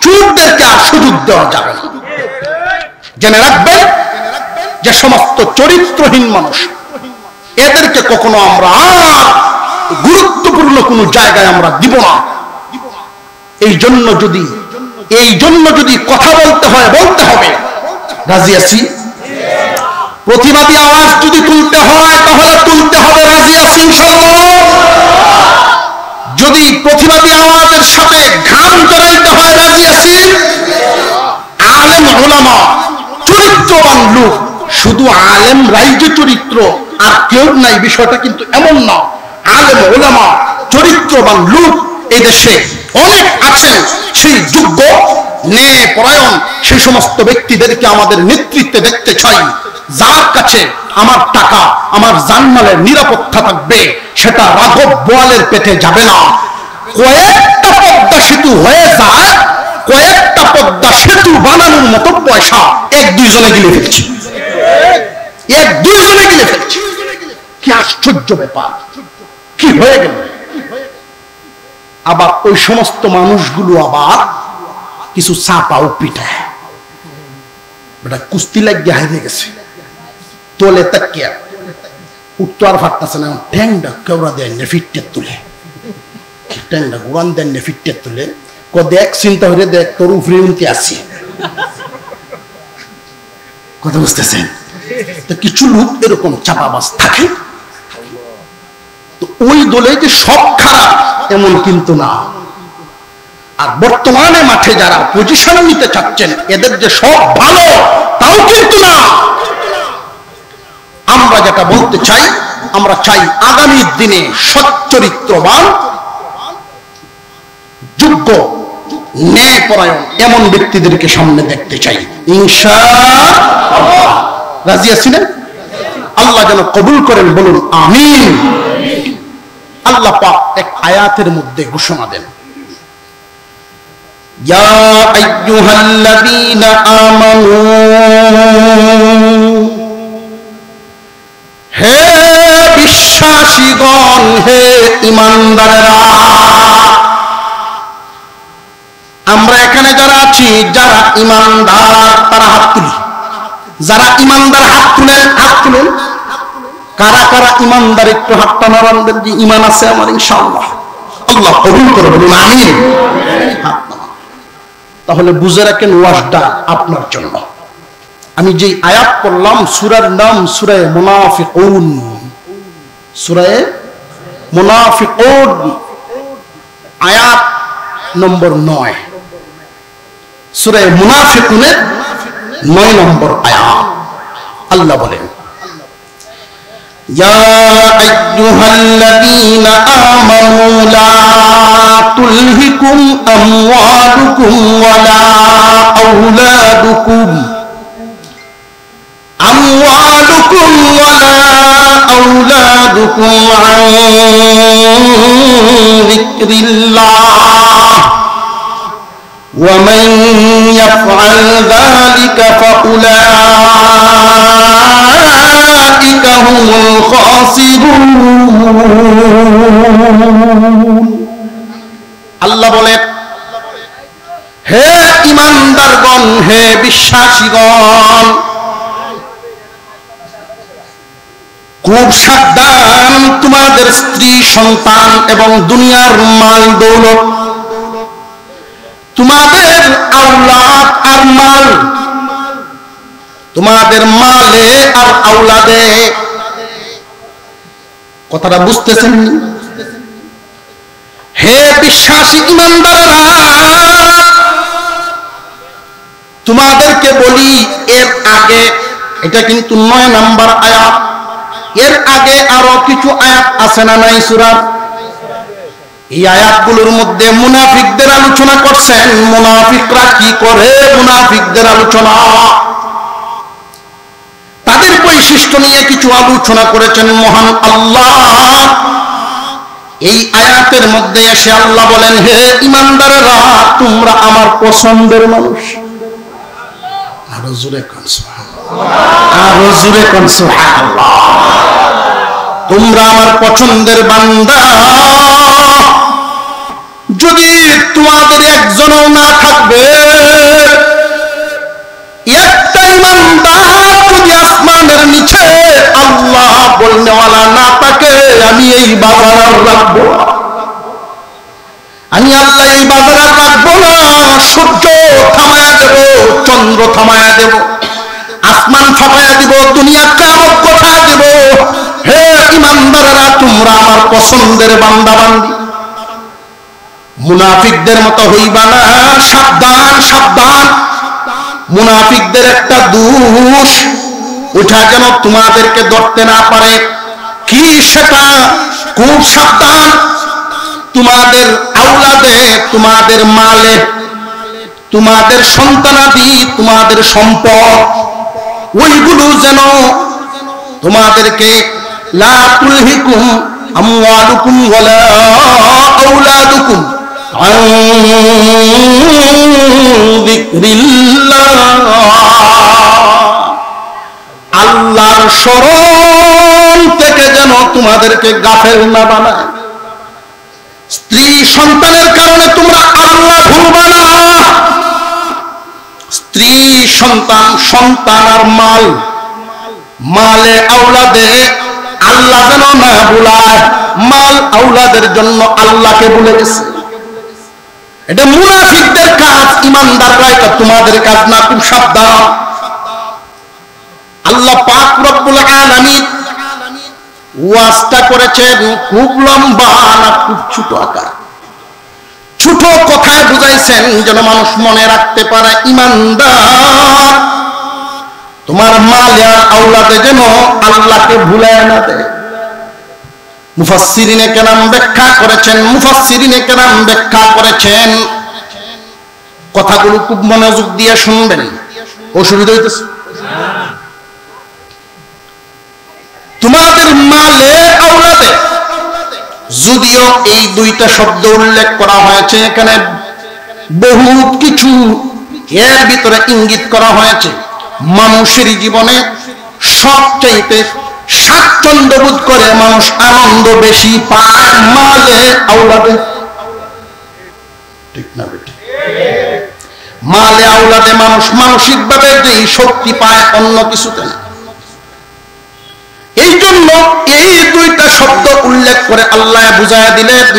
চোরদেরকে আর সুযোগ দেওয়া যাবে না। জেনে রাখবেন যে সমস্ত চরিত্রহীন মানুষ, এদেরকে কখনো আমরা আর গুরুত্বপূর্ণ কোনো জায়গায় আমরা দিব না। এই জন্য যদি কথা বলতে হয়, বলতে হবে। রাজি আছি? প্রতিবাদী আওয়াজ যদি তুলতে হয়, তাহলে তুলতে হবে। রাজি আছি ইনশাআল্লাহ? যদি প্রতিবাদী আওয়াজের সাথে ঘাম জড়াইতে হয়, রাজি আছি? আলেম উলামা, চরিত্রবান লোক, শুধু আলেম রাইজে চরিত্র আর কেউ নাই, বিষয়টা কিন্তু এমন না। আলেম উলামা, চরিত্রবান লোক এই দেশে অনেক আছেন। সেই যোগ্য, ন্যায় পরায়ণ, সেই সমস্ত ব্যক্তিদেরকে আমাদের নেতৃত্বে দেখতে চাই। যার কাছে আমার টাকা, আমার জানমালের নিরাপত্তা থাকবে, সেটা রাঘব বোয়ালের পেটে যাবে না। কয়েকটা পদ্মা সেতু হয়ে যায়, কয়েকটা পদ্মা সেতু বানানোর মতো পয়সা 1-2 জনে গিলে ফেলছে, 1-2 জনে গিলে ফেলছে। কি আশ্চর্য ব্যাপার! কি হয়ে গেল? আবার ওই সমস্ত মানুষগুলো আবার কিছু চাপাও পিঠায়, বেটা কুস্তি লাগিয়ে হারিয়ে গেছে, তোলে তাকিয়া উঠতে আর ফাটতেছে না। ট্যাংটা কেউরা দেয় না, ফিটতে তুলে, ট্যাংটা গুড়ান দেন না, ফিটতে তুলে। দেখ, চিন্তা হইলে দেখ, তোর উপরে উনতে আসি। কথা বুঝতেছেন? তো কিছু লোক এরকম চাপাবাজ থাকে। তো ওই দলে যে সব খারাপ এমন কিন্তু না। আর বর্তমানে মাঠে যারা পজিশন নিতে চাচ্ছেন এদের যে সব ভালো তাও কিন্তু না। আমরা যেটা বলতে চাই, আমরা চাই আগামী দিনে সচ্চরিত্রবান, যোগ্য, ন্যায়পরায়ণ এমন ব্যক্তিদেরকে সামনে দেখতে চাই ইনশাআল্লাহ। রাজি আছেন? আল্লাহ যেন কবুল করেন, বলুন আমিন। আল্লাহ পাক এক আয়াতের মধ্যে ঘোষণা দেন, ইয়া আইয়ুহাল্লাযীনা আমানু, হে বিশ্বাসীগণ, হে ঈমানদারেরা। আমরা এখানে যারা আছি, যারা ঈমানদার তারা হাত তুলি। যারা ঈমানদার হাত তুলেন, হাত তুলুন। কারা কারা ঈমানদার একটু হাতটা নাড়ান দেন যে ঈমান আছে আমার ইনশাআল্লাহ। আল্লাহ কবুল করে, বলুন আমিন। তাহলে বুঝে রাখেন ওয়াজটা আপনার জন্য। আমি যে আয়াত পড়লাম সূরার নাম সূরা মুনাফিকুন। সূরা মুনাফিকুন আয়াত নম্বর 9। সূরা মুনাফিকুনের 9 নম্বর আয়াত। আল্লাহ বলেন, ইয়া আইয়ুহাল্লাযীনা আমানু লা তুলহিকুম আমওয়ালুকুম ওয়ালা আওলাদুকুম আন যিকরিল্লাহ ওয়া মান ইয়াফআল যালিকা ফাউলাইকা হুমুল খাসিরুন। আল্লাহ বলেন, হে ঈমানদারগণ, হে বিশ্বাসীগণ, খুব সাবধান, তোমাদের স্ত্রী সন্তান এবং দুনিয়ার মাল দৌলত, তোমাদের আওলাদ আর মাল, তোমাদের মালে আর আওলাদে। কথাটা বুঝতেছেন? হে বিশ্বাসী ঈমানদাররা, তোমাদেরকে বলি, এর আগে, এটা কিন্তু 9 নাম্বার আয়াত, এর আগে আরো কিছু আয়াত আছে না নাই সূরা? এই আয়াতগুলোর মধ্যে মুনাফিকদের আলোচনা করছেন। মুনাফিকরা কি করে, মুনাফিকদের আলোচনা, তাদের বৈশিষ্ট্য নিয়ে কিছু আলোচনা করেছেন মহান আল্লাহ। এই আয়াতের মধ্যে এসে আল্লাহ বলেন, হে ঈমানদাররা, তোমরা আমার পছন্দের মানুষ। আরো জোরে কোন সুবহানাল্লাহ, আরো জোরে কোন সুবহানাল্লাহ। তোমরা আমার পছন্দের বান্দা। যদি তোমাদের একজনও না থাকবে, একটা ঈমানদার যদি আসমানের নিচে আল্লাহ বলনেওয়ালা না থাকে, আমি এই বাজার আর রাখবো, আমি আল্লাহ এই বাজার আর রাখবো না। সূর্য থামায়া দেব, চন্দ্র থামায়া দেব, আসমান ফাটায়া দিব, দুনিয়া কিয়ামত ঘটায়া দেব। হে ঈমানদাররা, তোমরা আমার পছন্দের বান্দা বান্দি। মুনাফিকদের মতো হইবা না। সাবধান, সাবধান। মুনাফিকদের একটা দোষ, ওঠা যেন তোমাদেরকে ধরতে না পারে। কি সেটা? খুব সাবধান। তোমাদের আওলাদে, তোমাদের মালে, তোমাদের সন্তানাদি, তোমাদের সম্পদ, ওইগুলো যেন তোমাদেরকে লা তুলহিকুম আমওয়ালুকুম ওয়ালা আওলাদুকুম আন যিকরিল্লাহ, আল্লাহর স্মরণ থেকে যেন তোমাদেরকে গাফেল না বানায়। স্ত্রী সন্তানের কারণে তোমরা আল্লাহ ভুলবা না। স্ত্রী সন্তান, সন্তান আর মাল, মালে আওলাদে আল্লাহ যেন না ভুলায়। মাল আওলাদের জন্য আল্লাহকে ভুলে গেছে। এটা মুনাফিকদের কাজ, ঈমানদাররা এটা তোমাদের কাজ না। খুব সাবধান। আল্লাহ পাক রব্বুল আলামিন ওয়াজটা করেছেন খুব লম্বা না খুব ছোট আকার? ছোট কথায় বুঝাইছেন যেন মানুষ মনে রাখতে পারে, ইমানদার তোমার মালে আর আওলাদে যেন আল্লাহকে ভুলায় না দেয়। মুফাসসিরিনে কেরাম ব্যাখ্যা করেছেন কথাগুলো খুব মনোযোগ দিয়ে শুনবেন। অসুবিধা হইতেছে? তোমাদের মালে আওলাদে যদিও এই দুইটা শব্দ উল্লেখ করা হয়েছে, এখানে বহুত কিছু এর ভিতরে ইঙ্গিত করা হয়েছে। মানুষের জীবনে সবচাইতে স্বাচ্ছন্দ্য বোধ করে, মানুষ আনন্দ বেশি পায় মালে আওলাদে, ঠিক না বেটি? মালে আওলাদে মানুষ মানসিকভাবে যে শক্তি পায় অন্য কিছুতে না। এই জন্য এই দুইটা শব্দ উল্লেখ করে আল্লাহ বুঝায় দিলেন,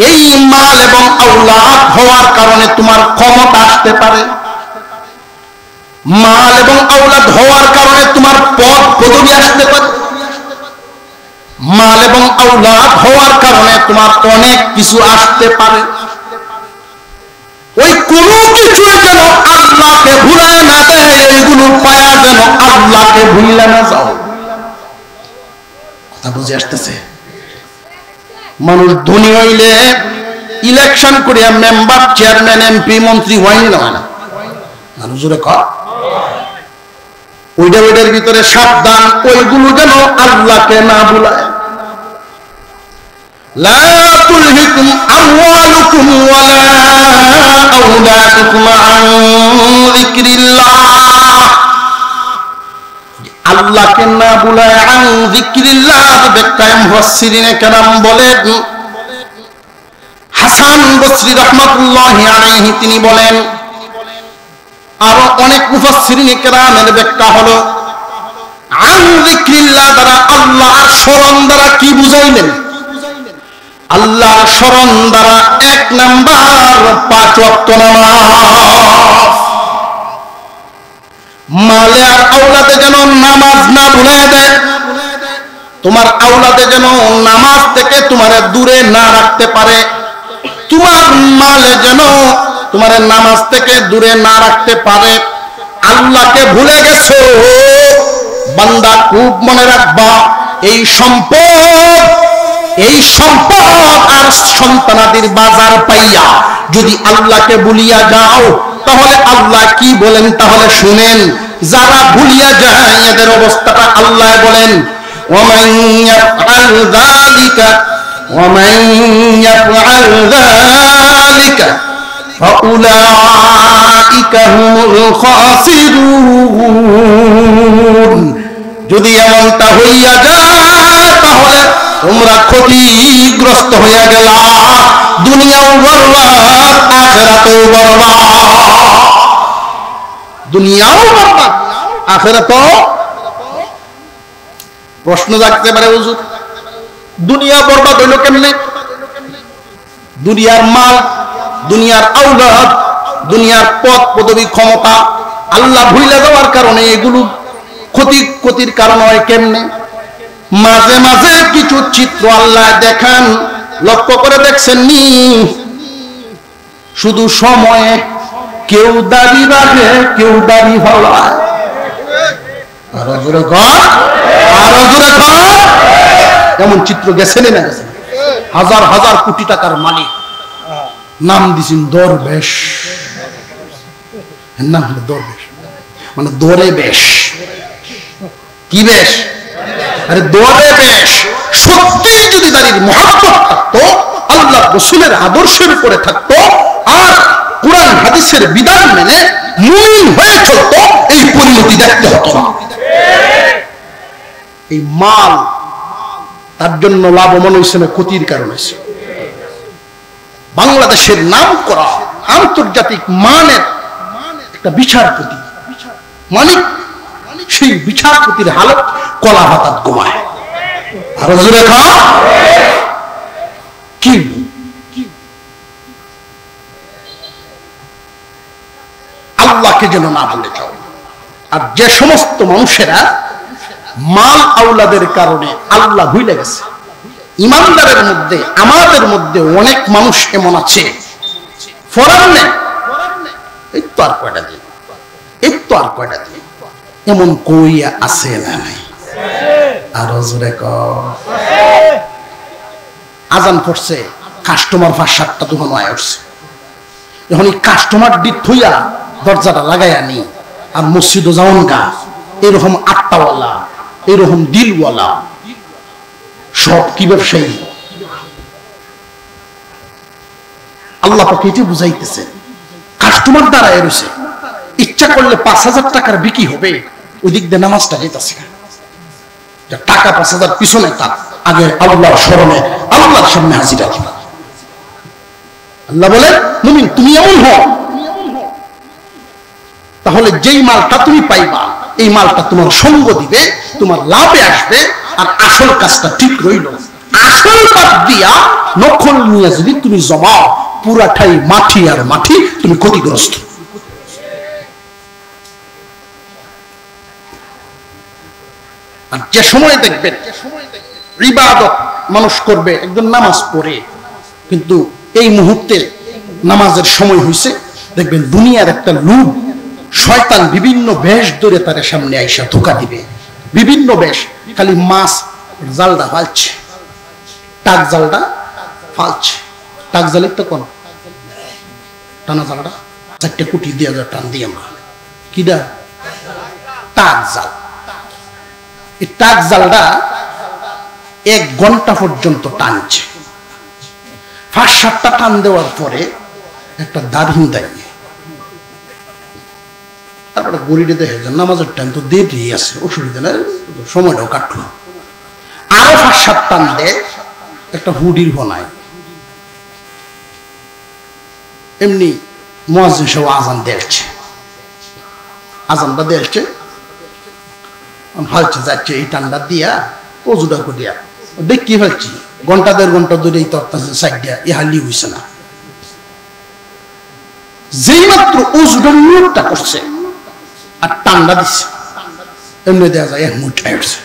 এই মাল এবং আওলাদ হওয়ার কারণে তোমার ক্ষমতা আসতে পারে, মাল এবং আওলাদ হওয়ার কারণে তোমার পদ পদবি আসতে পারে, মাল এবং আওলাদ হওয়ার কারণে তোমার অনেক কিছু আসতে পারে। ওই কোনো কিছু যেন আল্লাহকে ভুলায় না দেয়, এইগুলো পায়া যেন আল্লাহকে ভুলে না যাও। কথা বুঝে আসতেছে? মানুষ ধনী হইলে ইলেকশন করিয়া মেম্বার, চেয়ারম্যান, এমপি, মন্ত্রী হয় না? মানুষ জোরে কয় ওইটার ভিতরে সাবধান, ওইগুলো যেন আল্লাহকে না ভুলায়। লা তুলহিকুম আমওয়ালুকুম ওয়ালা আওলাদুকুম আন যিকরিল্লাহ, আল্লাহকে না ভুলায়। আন যিকরিল্লাহ ব্যাখ্যায় মুফাসসিরিনে কেরাম বলেন, হাসান বসরি রাহমাতুল্লাহি আলাইহি তিনি বলেন, আরো অনেক মুফাসসিরিনে কেরামের ব্যাখ্যা হলো আন যিকরিল্লাহ দ্বারা আল্লাহর স্মরণ দ্বারা কি বুঝাইলেন? আল্লাহর স্মরণ দ্বারা এক নাম্বার 5 ওয়াক্ত নামাজ। মালে আর আওলাদে যেন নামাজ না ভুলে দেয়, তোমার আওলাদে যেন নামাজ থেকে তোমার দূরে না রাখতে পারে, তোমার মালে যেন তোমার নামাজ থেকে দূরে না রাখতে পারে। আল্লাহকে ভুলে গেছো বান্দা, খুব মনে রাখবা, এই সম্পদ আর সন্তানাদির বাজার পাইয়া যদি আল্লাহকে ভুলিয়া যাও, তাহলে আল্লাহ কি বলেন তাহলে শুনেন। যারা ভুলিয়া যায় এদের অবস্থাটা আল্লাহ বলেন, ওয়ামান ইয়াফআল যালিকা ফাউলাইকা হুমুল খাসিরুন। যদি এমনটা হইয়া যায় তাহলে তোমরা ক্ষতিগ্রস্ত হইয়া গেলা, দুনিয়াও বরবাদ, আখিরাতেও বরবাদ। দুনিয়াও বরবাদ, আখিরাতেও। প্রশ্ন জাগতে পারে, হুজুর দুনিয়া বরবাদ হইল কেমনে? দুনিয়ার মাল, দুনিয়ার আওলাদ, দুনিয়ার পদ পদবী, ক্ষমতা আল্লাহ ভুলে যাওয়ার কারণে এগুলো ক্ষতির কারণ হয় কেমনে? মাঝে মাঝে কিছু চিত্র আল্লাহ দেখান, লক্ষ্য করে দেখছেন নি? শুধু সময়ে কেউ দাড়ি রাখে, কেউ দাড়ি ফলায়। আরো জোরে কর, আরো জোরে কর। এমন চিত্র গেছেন না গেছেন? হাজার হাজার কোটি টাকার মালিক, নাম দিছেন দরবেশ। নাম হলো দরবেশ, মানে দরে বেশ। কি বেশ? আরে দরে বেশ। সত্যি যদি দাঁড়িয়ে মহব্বত থাকতো, আল্লাহ রাসূলের আদর্শের উপরে থাকতো, আর কোরআন হাদিসের বিধান মেনে মুমিন হয়ে চলতো, এই পরিণতি দেখতে হতো না। এই মাল তার জন্য লাভবান হয়েছে না, ক্ষতির কারণ হয়েছে। বাংলাদেশের নাম করা আন্তর্জাতিক মানের একটা বিচারপতি মানিক, সেই বিচারপতির হালত কলা পাতাত গোমায়। আরো জোরে খা। কি আল্লাহকে যেন না ভুলে যাও, আর যে সমস্ত মানুষেরা মাল আওলাদের কারণে আল্লাহ ভুলে গেছে, ইমানদারের মধ্যে আমাদের মধ্যে অনেক মানুষ এমন আছে ফরান নেই, এই তো আর কয়টা দিন, এই তো আর কয়টা দিন, এমন কইয়া আছে না নাই? আরো জোরে আজান পড়ছে, কাস্টমার 5-7টা দোকান আয় উঠছে, এখন এই কাস্টমার দিক থইয়া দরজাটা লাগাই আনি আর মসজিদও যাওন গা, এরকম আট্টাওয়ালা, এরকম দিলওয়ালা সব কি ব্যবসায়ী? আল্লাহ পাক এটি বুঝাইতেছে, কাস্টমার দ্বারা এরছে ইচ্ছা করলে 5,000 টাকার বিক্রি হবে, ওই দিক দিয়ে নামাজটা যেতেছে টাকা 5,000 পিছনে, তার আগে আল্লাহর স্মরণে আল্লাহর সামনে হাজিরা দিবা। আল্লাহ বলেন মুমিন তুমি এমন হও, তাহলে যেই মালটা তুমি পাইবা এই মালটা তোমার সঙ্গ দিবে, তোমার লাভে আসবে, আর আসল কাজটা ঠিক রইল। আসল কাজ দিয়া নকল নিয়ে যদি তুমি জমাও, পুরাটাই মাটি আর মাটি, তুমি ক্ষতিগ্রস্ত। আর যে সময় দেখবেন ইবাদত মানুষ করবে, একজন নামাজ পড়ে, কিন্তু এই মুহূর্তে নামাজের সময় হয়েছে, দেখবেন দুনিয়ার একটা লোভ, শয়তান বিভিন্ন বেশ ধরে তার সামনে আইসা ধোকা দিবে, বিভিন্ন বেশ, খালি মাছ জালটা ফালছে, টাক জালটা ফালছে, টাক জালের তো কোন টানা জালটা 4টে কুটি দিয়ে টান দিয়ে আমরা কিডা টাক জাল, এই টাক জালটা 1 ঘন্টা পর্যন্ত টানছে, 5-7টা টান দেওয়ার পরে একটা দাঁড়িয়ে দেয়, তারপরে গড়িটা দেখে যে নামাজের টাইম তো দেরি আছে, অসুবিধা নেই, সময়টাও কাটলো, আরো 5-7 টান দেয়, একটা হুডির বনায়, এমনি মুয়াজ্জিন সাহেব আজান দেখছে, আজানটা দেখছে, ফালছে যাচ্ছে এই টান্ডা দিয়া অজুটা করিয়া দেখি ফেলছি, 1-1.5 ঘন্টা ধরে এই তরতাছে সাইডটা, ইহালি হইছে না, যেই মাত্র অজুটার নিয়োগটা করছে আর টান্ডা দিচ্ছে, এমনি দেওয়া যায় 1 মুঠ উঠছে,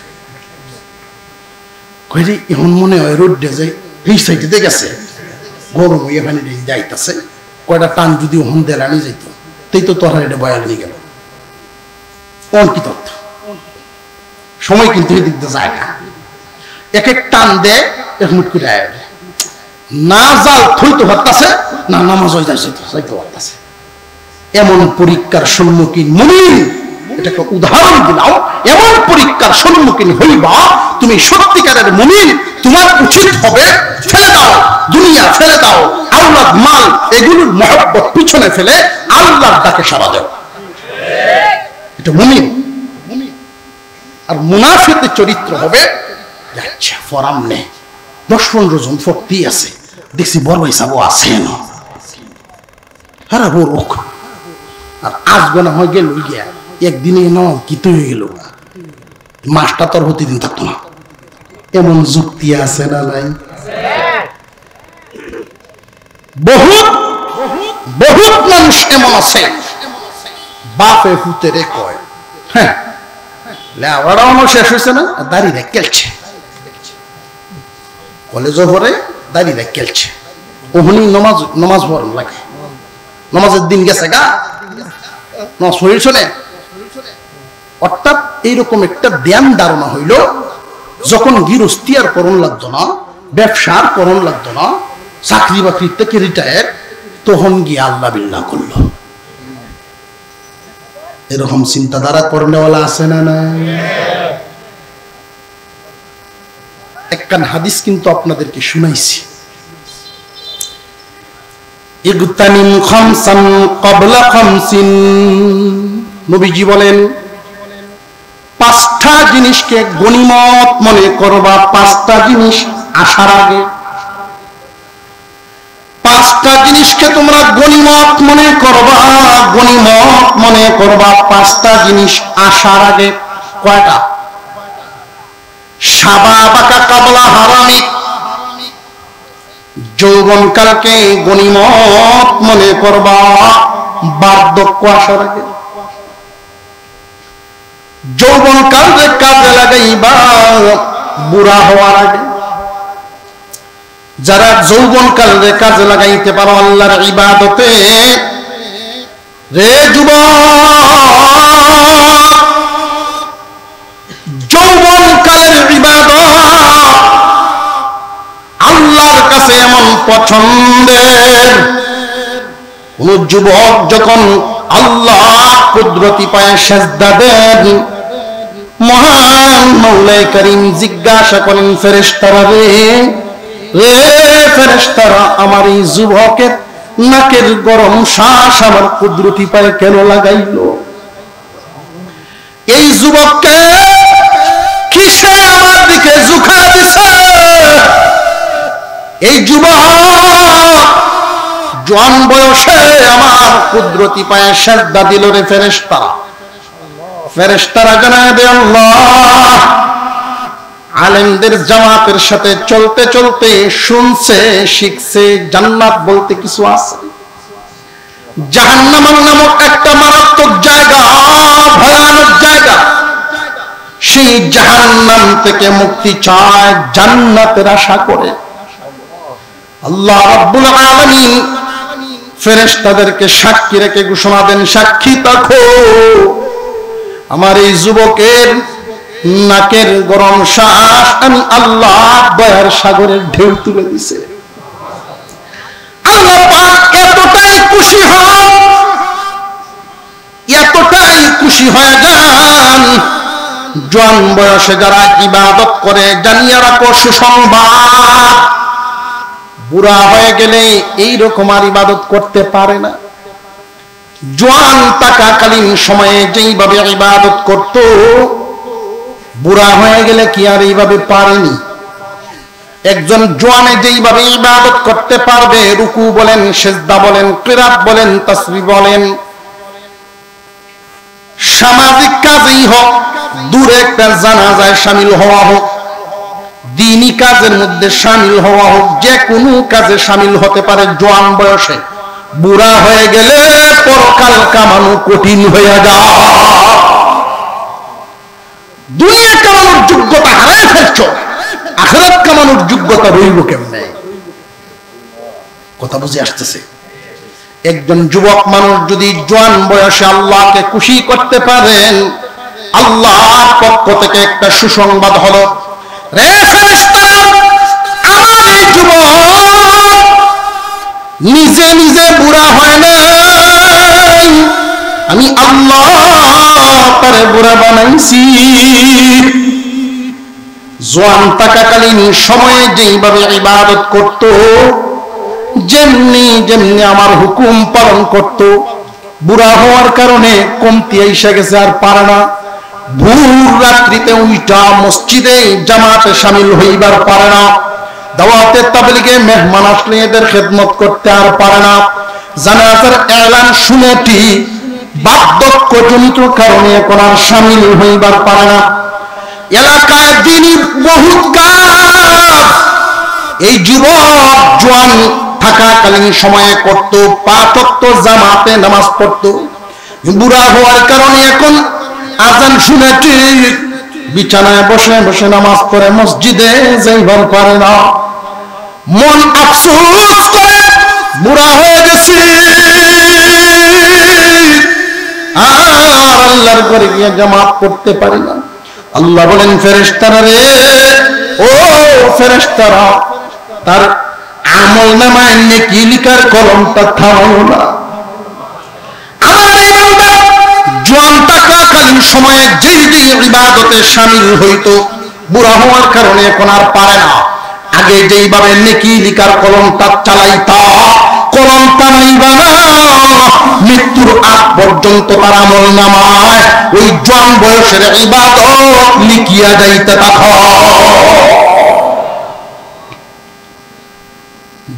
কইরে এখন মনে হয় রোড দিয়ে যায় এই সাইডে গেছে, গরম হয়ে এখানে যাইতেছে, কয়টা টান যদি ওখান দিয়ে আনি যাইত, তাই তো তোর এটা বয়াল নিয়ে গেল, অন কি তথ্য সময় কিন্তু এই দিক দিয়ে যায় না, এক টান দেয় 1 মুঠ করে আয়, না জাল থইতে পারতাছে না নামাজ হয়ে যাইতে পারতাছে, এমন পরীক্ষার সম্মুখীন মুমিন, এটাকে উদাহরণ দিলাম, এমন পরীক্ষার সম্মুখীন হইবা তুমি সত্যিকারের মুমিন, তোমার উচিত হবে ফেলে দাও দুনিয়া, ফেলে দাও আওলাদ মাল, এগুলোর মহব্বত পিছনে ফেলে আল্লাহর ডাকে সাড়া দাও, এটা মুমিন। আর মুনাফিকের চরিত্র হবে যাচ্ছে ফরাম নেই, 10-15 জন ফক্তি আছে, দেখছি বড় হিসাব আছে না, হারা বড় আর আসবে না হয়ে গেল গিয়া একদিনে নামাজ কিতে হয়ে গেল, মাসটা তোর প্রতিদিন থাকতো না, এমন যুক্তি আছে না নাই? বহুত বহুত মানুষ এমন আছে, বাপে হুতেরে কয় হ্যাঁ লেওয়ারাও আমার শেষ হয়েছে না, দাড়িটা কেলছে, কলেজও পরে দাড়িটা কেলছে, ওহনি নমাজ পড়ান লাগে, নমাজের দিন গেছে গা না শরীর শোনে, অর্থাৎ এইরকম একটা ধ্যান ধারণা হইল, যখন গৃহস্থী আর করণ লাগতো না, ব্যবসার করণ লাগতো না, চাকরি বাকরি থেকে রিটায়ার, তখন গিয়ে আল্লাহ বিল্লাহ করলো, এরকম চিন্তাধারা করনেওয়ালা আছে না নাই? একখান হাদিস কিন্তু আপনাদেরকে শুনাইছি, ইগতানিম খামসান ক্বাবলা খামসিন, নবীজি বলেন 5টা জিনিসকে গনিমত মনে করবা, 5টা জিনিস আসার আগে, 5টা জিনিসকে তোমরা গনিমত মনে করবা, গনিমত মনে করবা 5টা জিনিস আসার আগে। কয়টা? শাবাবাকা ক্বাবলা হারামিক, যৌবনকালকে গনিমত মনে করবা বার্ধক্য আসার আগে। যৌবন কালে কাজে লাগাইবা বুড়া হওয়ার আগে। যারা যৌবন কালে কাজে লাগাইতে পারো আল্লাহর ইবাদতে, রে যুবক, যৌবন কালের ইবাদত আল্লাহর কাছে এমন পছন্দের। কোন যুবক যখন আল্লাহ কুদরতি পায়ে সেজদা দেন, মহান মৌলাই করিম জিজ্ঞাসা করেন ফেরেশতারা, রে ফেরেশতারা, আমার এই যুবকের নাকের গরম শ্বাস আমার কুদরতি পায়ে কেন লাগাইলো? এই যুবককে কিসে আমার দিকে ঝুঁকা দিছে? এই যুবক জোয়ান বয়সে আমার কুদরতি পায়ে সেজদা দিল রে ফেরেশতারা। ফেরেশতারা জানায় দে আল্লাহ আলেমদের জামাতের সাথে চলতে চলতে শুনছে, শিখছে জান্নাত বলতে কিছু আছে, জাহান্নাম নামক একটা মারাত্মক জায়গা, ভয়ানক জায়গা। সেই জাহান্নাম থেকে মুক্তি চায়, জান্নাতের আশা করে। আল্লাহ রাব্বুল আলামিন ফেরেশতাদেরকে সাক্ষী রেখে ঘোষণা দেন, সাক্ষী থাকো আমার এই যুবকের নাকের গরম শ্বাস আমি আল্লাহ দয়ার সাগরের ঢেউ তুলে দিছে। আল্লাহ পাক এতটাই খুশি হন, এতটাই খুশি হয়ে যান, জোয়ান বয়সে যারা ইবাদত করে জানিয়ে রাখো সুসংবাদ, বুড়া হয়ে গেলে এইরকম আর ইবাদত করতে পারে না। জোয়ান থাকাকালীন সময়ে যেইভাবে ইবাদত করত, বুড়া হয়ে গেলে কি আর এইভাবে পারেনি? একজন জোয়ানে যেইভাবে ইবাদত করতে পারবে, রুকু বলেন, সিজদা বলেন, কিরাত বলেন, তাসবিহ বলেন, সামাজিক কাজেই হোক, দূরে একটা জানাজায় শামিল হওয়া হোক, দ্বীনি কাজের মধ্যে শামিল হওয়া হোক, যে কোনো কাজে শামিল হতে পারে জোয়ান বয়সে। বুড়া হয়ে গেলে পরকাল কামানো কঠিন হয়ে যায়। দুনিয়া কামানোর যোগ্যতা হারায় ফেলছ, আখিরাত কামানোর যোগ্যতা রইল কেমনে? কথা বুঝে আসতেছে? একজন যুবক মানুষ যদি জোয়ান বয়সে আল্লাহকে খুশি করতে পারেন, আল্লাহর পক্ষ থেকে একটা সুসংবাদ হলো, রে ফেরেশতারা, আমার এই যুবক নিজে নিজে বুড়া হয় না, আমি আল্লাহ তারে বুড়া বানাইছি। জোয়ান থাকাকালীন সময়ে যেইভাবে ইবাদত করত, যেমনি যেমনি আমার হুকুম পালন করত, বুড়া হওয়ার কারণে কমতি এসে গেছে, আর পারে না। ভোর রাত্রিতে উইটা মসজিদে জামাতে শামিল হইবার পারে না, দাওয়াতে তাবলীগে মেহমান আসলে এদের খেদমত করতে আর পারে না, জানাজার এলান শুনেটি বার্ধক্যজনিত কারণে এখন আর শামিল হইবার পারে না। এলাকায় দিনই বহুত কাজ এই যুবক জোয়ান থাকাকালীন সময়ে করত, 5 ওয়াক্ত জামাতে নামাজ পড়ত। বুড়া হওয়ার কারণে এখন আজান শুনে ঠিক বিছানায় বসে বসে নামাজ পড়ে, মসজিদে যাইবার পারে না। মন আফসোস করে, বুড়া হয়ে গেছি, আর আল্লাহর ঘরে গিয়ে জামাত পড়তে পারি না। আল্লাহ বলেন, ফেরেশতারা রে, ও ফেরেশতারা, তার আমল নামায় নেকি লিখার কলমটা থামাও না। আমার এই বান্দা জোয়ান থাকাকালীন সময়ে যেই যেই ইবাদতে শামিল হইতো, বুড়া হওয়ার কারণে এখন আর পারে না। আগে যেইভাবে নেকি লিখার কলমটা চালাইতা, কলমটা নাইবা না, মৃত্যুর আগ পর্যন্ত তার আমল নামায় ওই জোয়ান বয়সের ইবাদত লিখিয়া যাইতে থাকো।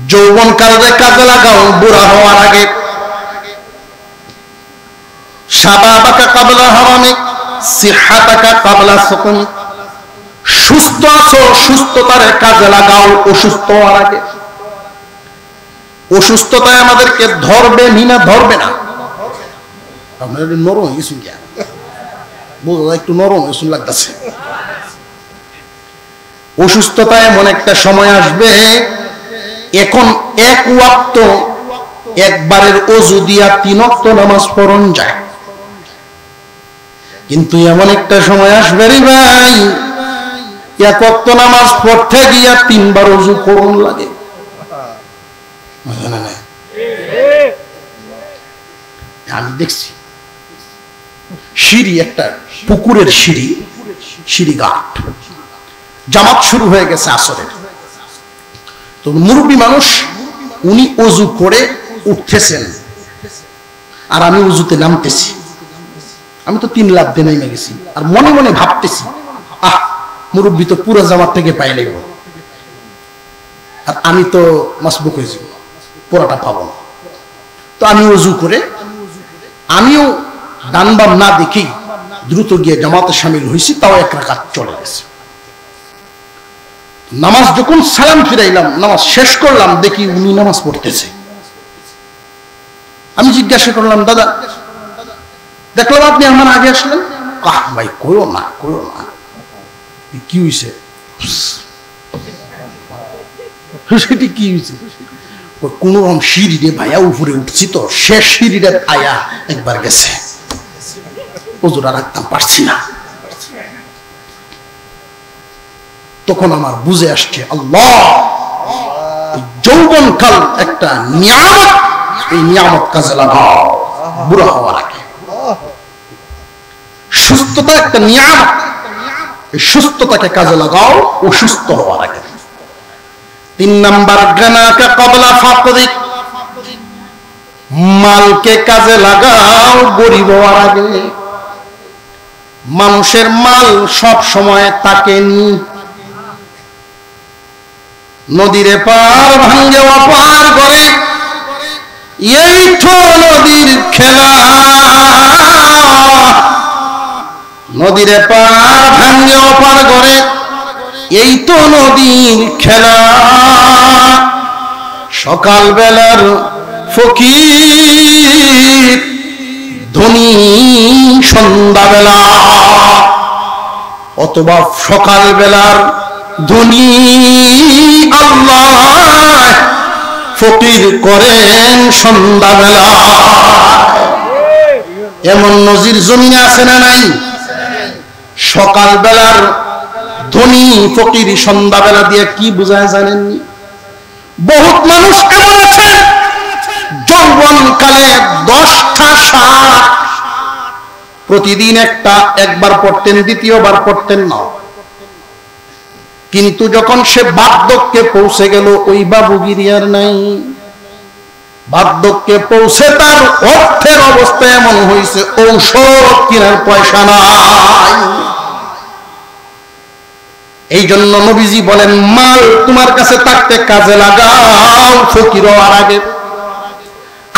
যৌবন কালে কাজে লাগাও বুড়া হওয়ার আগে। শাবাবাকা ক্বাবলা হারামিক, সিহহাতাকা ক্বাবলা সুকুমিক। সুস্থ আছো, সুস্থতার কাজে লাগাও অসুস্থ হওয়ার আগে। অসুস্থতায় আমাদেরকে ধরবে না ধরবে না, আপনার নরম কিছু বোঝা একটু নরম এসব লাগতেছে। অসুস্থতা এমন একটা সময় আসবে, এখন এক ওয়াক্ত একবারের ওযু দিয়া 3 ওয়াক্ত নামাজ পড়ন যায়, কিন্তু এমন একটা সময় আসবে রে ভাই, এক ওয়াক্ত নামাজ পড়তে গিয়া 3 বার ওযু করন লাগে। আমি দেখছি সিঁড়ি, একটা পুকুরের সিঁড়ি ঘাট, জামাত শুরু হয়ে গেছে আসরের, তো মুরব্বী মানুষ উনি ওযু করে উঠতেছেন আর আমি ওযুতে নামতেছি। আমি তো 3 লাফ দিয়ে নেমে গেছি আর মনে মনে ভাবতেছি, মুরব্বী তো পুরো জামাত থেকে পাইলে, আর আমি তো মাসবুক হয়ে যাব, পুরোটা পাবো না। তো আমি ওযু করে আমিও ডান বাম না দেখি দ্রুত গিয়ে জামাতে শামিল হয়েছি, তাও 1 রাকাত চলে গেছে। নামাজ যখন সালাম ফিরাইলাম, নামাজ শেষ করলাম, দেখি উনি নামাজ পড়তেছে। আমি জিজ্ঞাসা করলাম, দাদা দেখলাম আপনি আমার আগে আসলেন। ভাই কইও না কি হয়েছে, সেটি কি হয়েছে? কোন রকম সিঁড়িতে ভাইয়া উপরে উঠছি, তো শেষ সিঁড়িটা আয়া একবার গেছে, ওযুটা রাখতাম পারছি না। তখন আমার বুঝে আসছে, আল্লাহ যৌবনকাল একটা নিয়ামত, এই নিয়ামত কাজে লাগাও বুড়া হওয়ার আগে। সুস্থতা একটা নিয়ামত, এই সুস্থতাকে কাজে লাগাও অসুস্থ হওয়ার আগে। 3 নাম্বার, গানাকা ক্বাবলা ফাকরিক, মালকে কাজে লাগাও গরিব হওয়ার আগে। মানুষের মাল সব সময় তাকে নি, নদীরে পার ভাঙ্গে অপার করে, এই তো নদীর খেলা। নদীরে পার ভাঙ্গে অপার করে, এই তো নদীর খেলা। সকাল বেলার ফকির, ধনী সন্ধ্যাবেলা, অথবা সকাল বেলার ধনী আল্লাহ ফকির করেন সন্ধ্যাবেলা। এমন নজির জমিনে আছে না নাই? সকাল বেলার ধনী ফকির সন্ধ্যাবেলা দিয়ে কি বোঝায় জানেননি? বহুত মানুষ এমন আছে যৌবনকালে 10টা শাক প্রতিদিন একবার পড়তেন, দ্বিতীয়বার পড়তেন না, কিন্তু যখন সে বার্ধক্যে পৌঁছে গেল, ওই বাবুগিরি আর নাই। বার্ধক্যে পৌঁছে তার অর্থের অবস্থা এমন হয়েছে, ঔষধ কেনার পয়সা নাই। এই জন্য নবীজি বলেন, মাল তোমার কাছে থাকতে কাজে লাগাও ফকির হওয়ার আগে।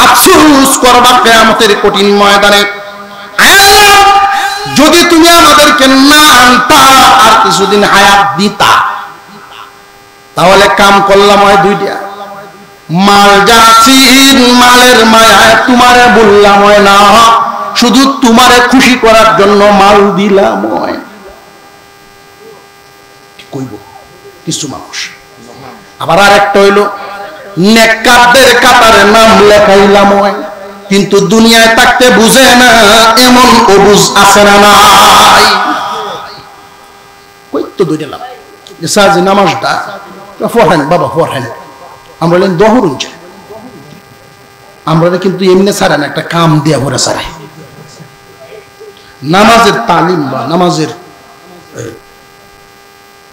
আফসোস করবা কিয়ামতের কঠিন ময়দানে, যদি তুমি আমাদেরকে না আনতা আর কিছুদিন হায়াত দিতা, তাহলে কাম করলাম হয় 2টা। মাল যাচিন, মালের মায়ায় তোমারে বললাম হয় না, শুধু তোমারে খুশি করার জন্য মাল দিলাম হয়। কইব কিছু মানুষ। আবার আরেকটা হইল, নেককারদের কাতারে নাম লেখাইলাম হয়, কিন্তু দুনিয়ায় থাকতে বুঝে না, এমন অবুঝ আছে না নাই? কই তো 2টা লাভ। সাজি নামাজটা পড়েন বাবা, পড়েন, আমরা দহরুন চাই, আমরা কিন্তু এমনি ছাড়ে না, একটা কাম দেয়া করে ছাড়ে। নামাজের তালিম বা নামাজের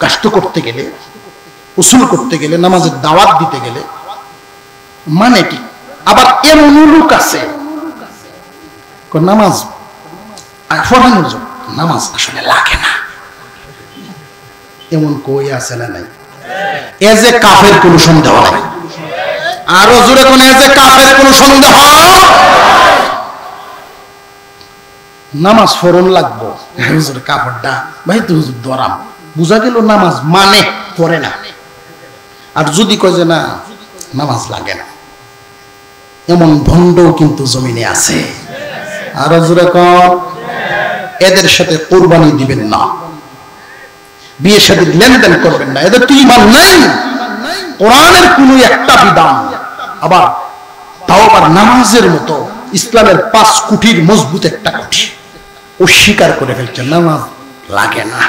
কাষ্ট করতে গেলে, উসুল করতে গেলে, নামাজের দাওয়াত দিতে গেলে মানে কি? আবার এমন লোক আছে নামাজ পড়ানোর জন্য নামাজ আসলে লাগে না, এমন কই আছে না নাই? এ যে কাফের কোনো সন্দেহ নাই। আরো জোরে কোন এ যে কাফের কোনো সন্দেহ? নামাজ ফরন লাগবো, হুজুর কাপড়টা ভাই তো হুজুর দরাম, বুঝা গেল নামাজ মানে পড়ে না। আর যদি কয় যে না নামাজ লাগে না, এমন ভণ্ডও কিন্তু জমিনে আছে। আরো জোরে কর। এদের সাথে কোরবানি দিবেন না, বিয়ের সাথে লেনদেন করবেন না, এদের তো ঈমান নাই। কোরআনের কোন একটা বিধান আবার তাও আবার নামাজের মতো ইসলামের 5 কোটির মজবুত একটা কোটি অস্বীকার করে ফেলছে। নামাজ লাগে না,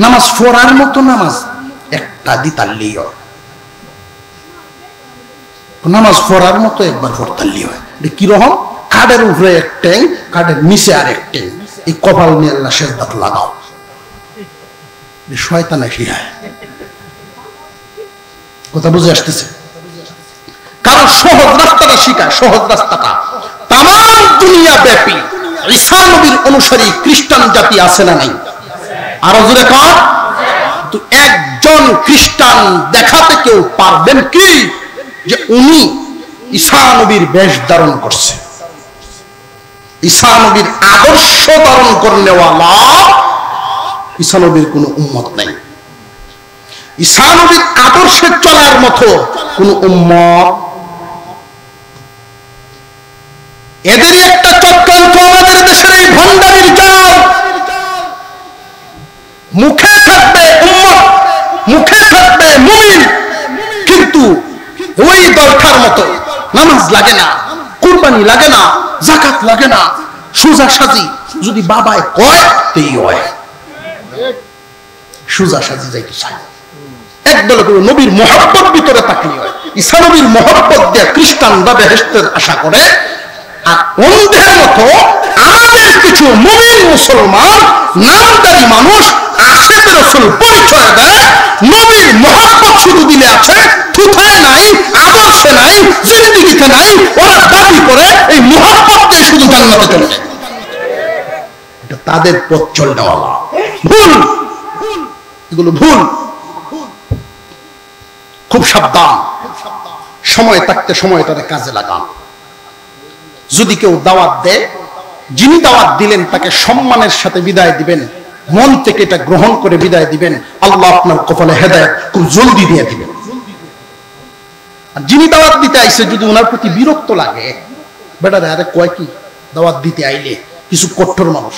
নামাজ পড়ার মতো নামাজ একটা দিতাল্লি হয়, নামাজ পড়ার মতো একবার পড়তাল্লি হয়। কিরকম? কাঠের উপরে এক ট্যাং, কাঠের নিচে আর এক ট্যাং, এই কপাল নিয়ে আল্লাহ সেজদাত লাগাও, শয়তানে শিখায়। কথা বুঝে আসতেছে? কারণ সহজ রাস্তাটা শিখায়, সহজ রাস্তাটা। তাম দুনিয়া ব্যাপী ঈসা নবীর অনুসারী খ্রিস্টান জাতি আছে না নাই? আরো জোরে কর। তো একজন খ্রিস্টান দেখাতে কেউ পারবেন কি যে উনি ঈসা নবীর বেশ ধারণ করছে? ঈসা নবীর আদর্শ ধারণ করনেওয়ালা ঈসা নবীর কোন উম্মত নাই। ঈসা নবীর আদর্শে চলার মতো কোন উম্মত। এদেরই একটা চক্রান্ত আমাদের দেশের এই ভণ্ডামির জাল। মুখে থাকবে উম্মত, মুখে থাকবে মুমিন, কিন্তু ওই দরকার মতো নামাজ লাগে না, কুরবানি লাগে না, যাকাত লাগে না, সোজা সাজি যদি বাবায় কয় তেই হয়, সোজা সাজি যাইতে চায়। একদল করে নবীর মহব্বত ভিতরে থাকলে হয়। ঈসা নবীর মহব্বত দিয়ে খ্রিস্টানরা বেহেশতের আশা করে, আর অন্ধের মতো আমাদের কিছু মুমিন মুসলমান নামদারি মানুষ আশেকের রাসূল পরিচয় দেয়, নবীর মহব্বত শুধু দিলে আছে, থুথায় নাই, আদর্শে নাই, জিন্দেগিতে নাই। ওরা দাবি করে এই মহব্বত দিয়ে শুধু জান্নাতে চলে যায়। এটা তাদের পথ চলনেওয়ালা ভুল, এগুলো ভুল। খুব সাবধান, সময় থাকতে সময়টারে কাজে লাগান। যদি কেউ দাওয়াত দেয়, যিনি দাওয়াত দিলেন তাকে সম্মানের সাথে বিদায় দিবেন, মন থেকে এটা গ্রহণ করে বিদায় দিবেন। আল্লাহ আপনার কপালে হেদায়েত খুব জলদি দিয়ে দিবেন। আর যিনি দাওয়াত দিতে আইছে যদি ওনার প্রতি বিরক্ত লাগে, বেটারে আরে কয় কি দাওয়াত দিতে আইলে কিছু কঠোর মানুষ,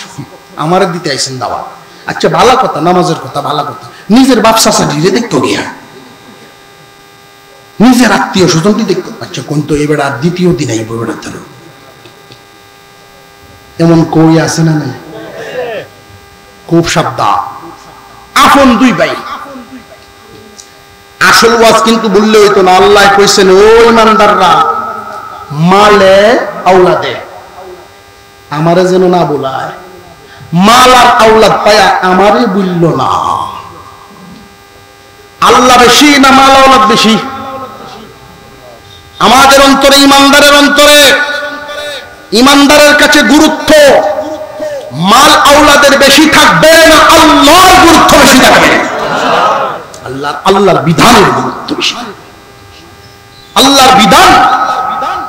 আমারে দিতে আইছেন দাওয়াত, আচ্ছা ভালো কথা, নামাজের কথা ভালো কথা, নিজের বাপ চাচা ধীরে দেখতো গিয়া, নিজের আত্মীয় স্বজনটি দেখতো, আচ্ছা কোন তো এবার আর দ্বিতীয় দিন আইব বেড়াতে, এমন কই আছে না নাই? খুব সাবধান। আপন দুই ভাই, আসল ওয়াজ কিন্তু বললে হইতো না। আল্লাহ কইছেন, ও ইমানদাররা, মালে আওলাদে আমারে যেন না বলায়, মাল আর আওলাদ পায়া আমারে বলল না। আল্লাহ বেশি না মাল আওলাদ বেশি? আমাদের অন্তরে, ইমানদারের অন্তরে, ইমানদারের কাছে গুরুত্ব মাল আওলাদের বেশি থাকবে না আল্লাহর গুরুত্ব বেশি থাকবে? আল্লাহর বিধানের গুরুত্ব বেশি। আল্লাহর বিধান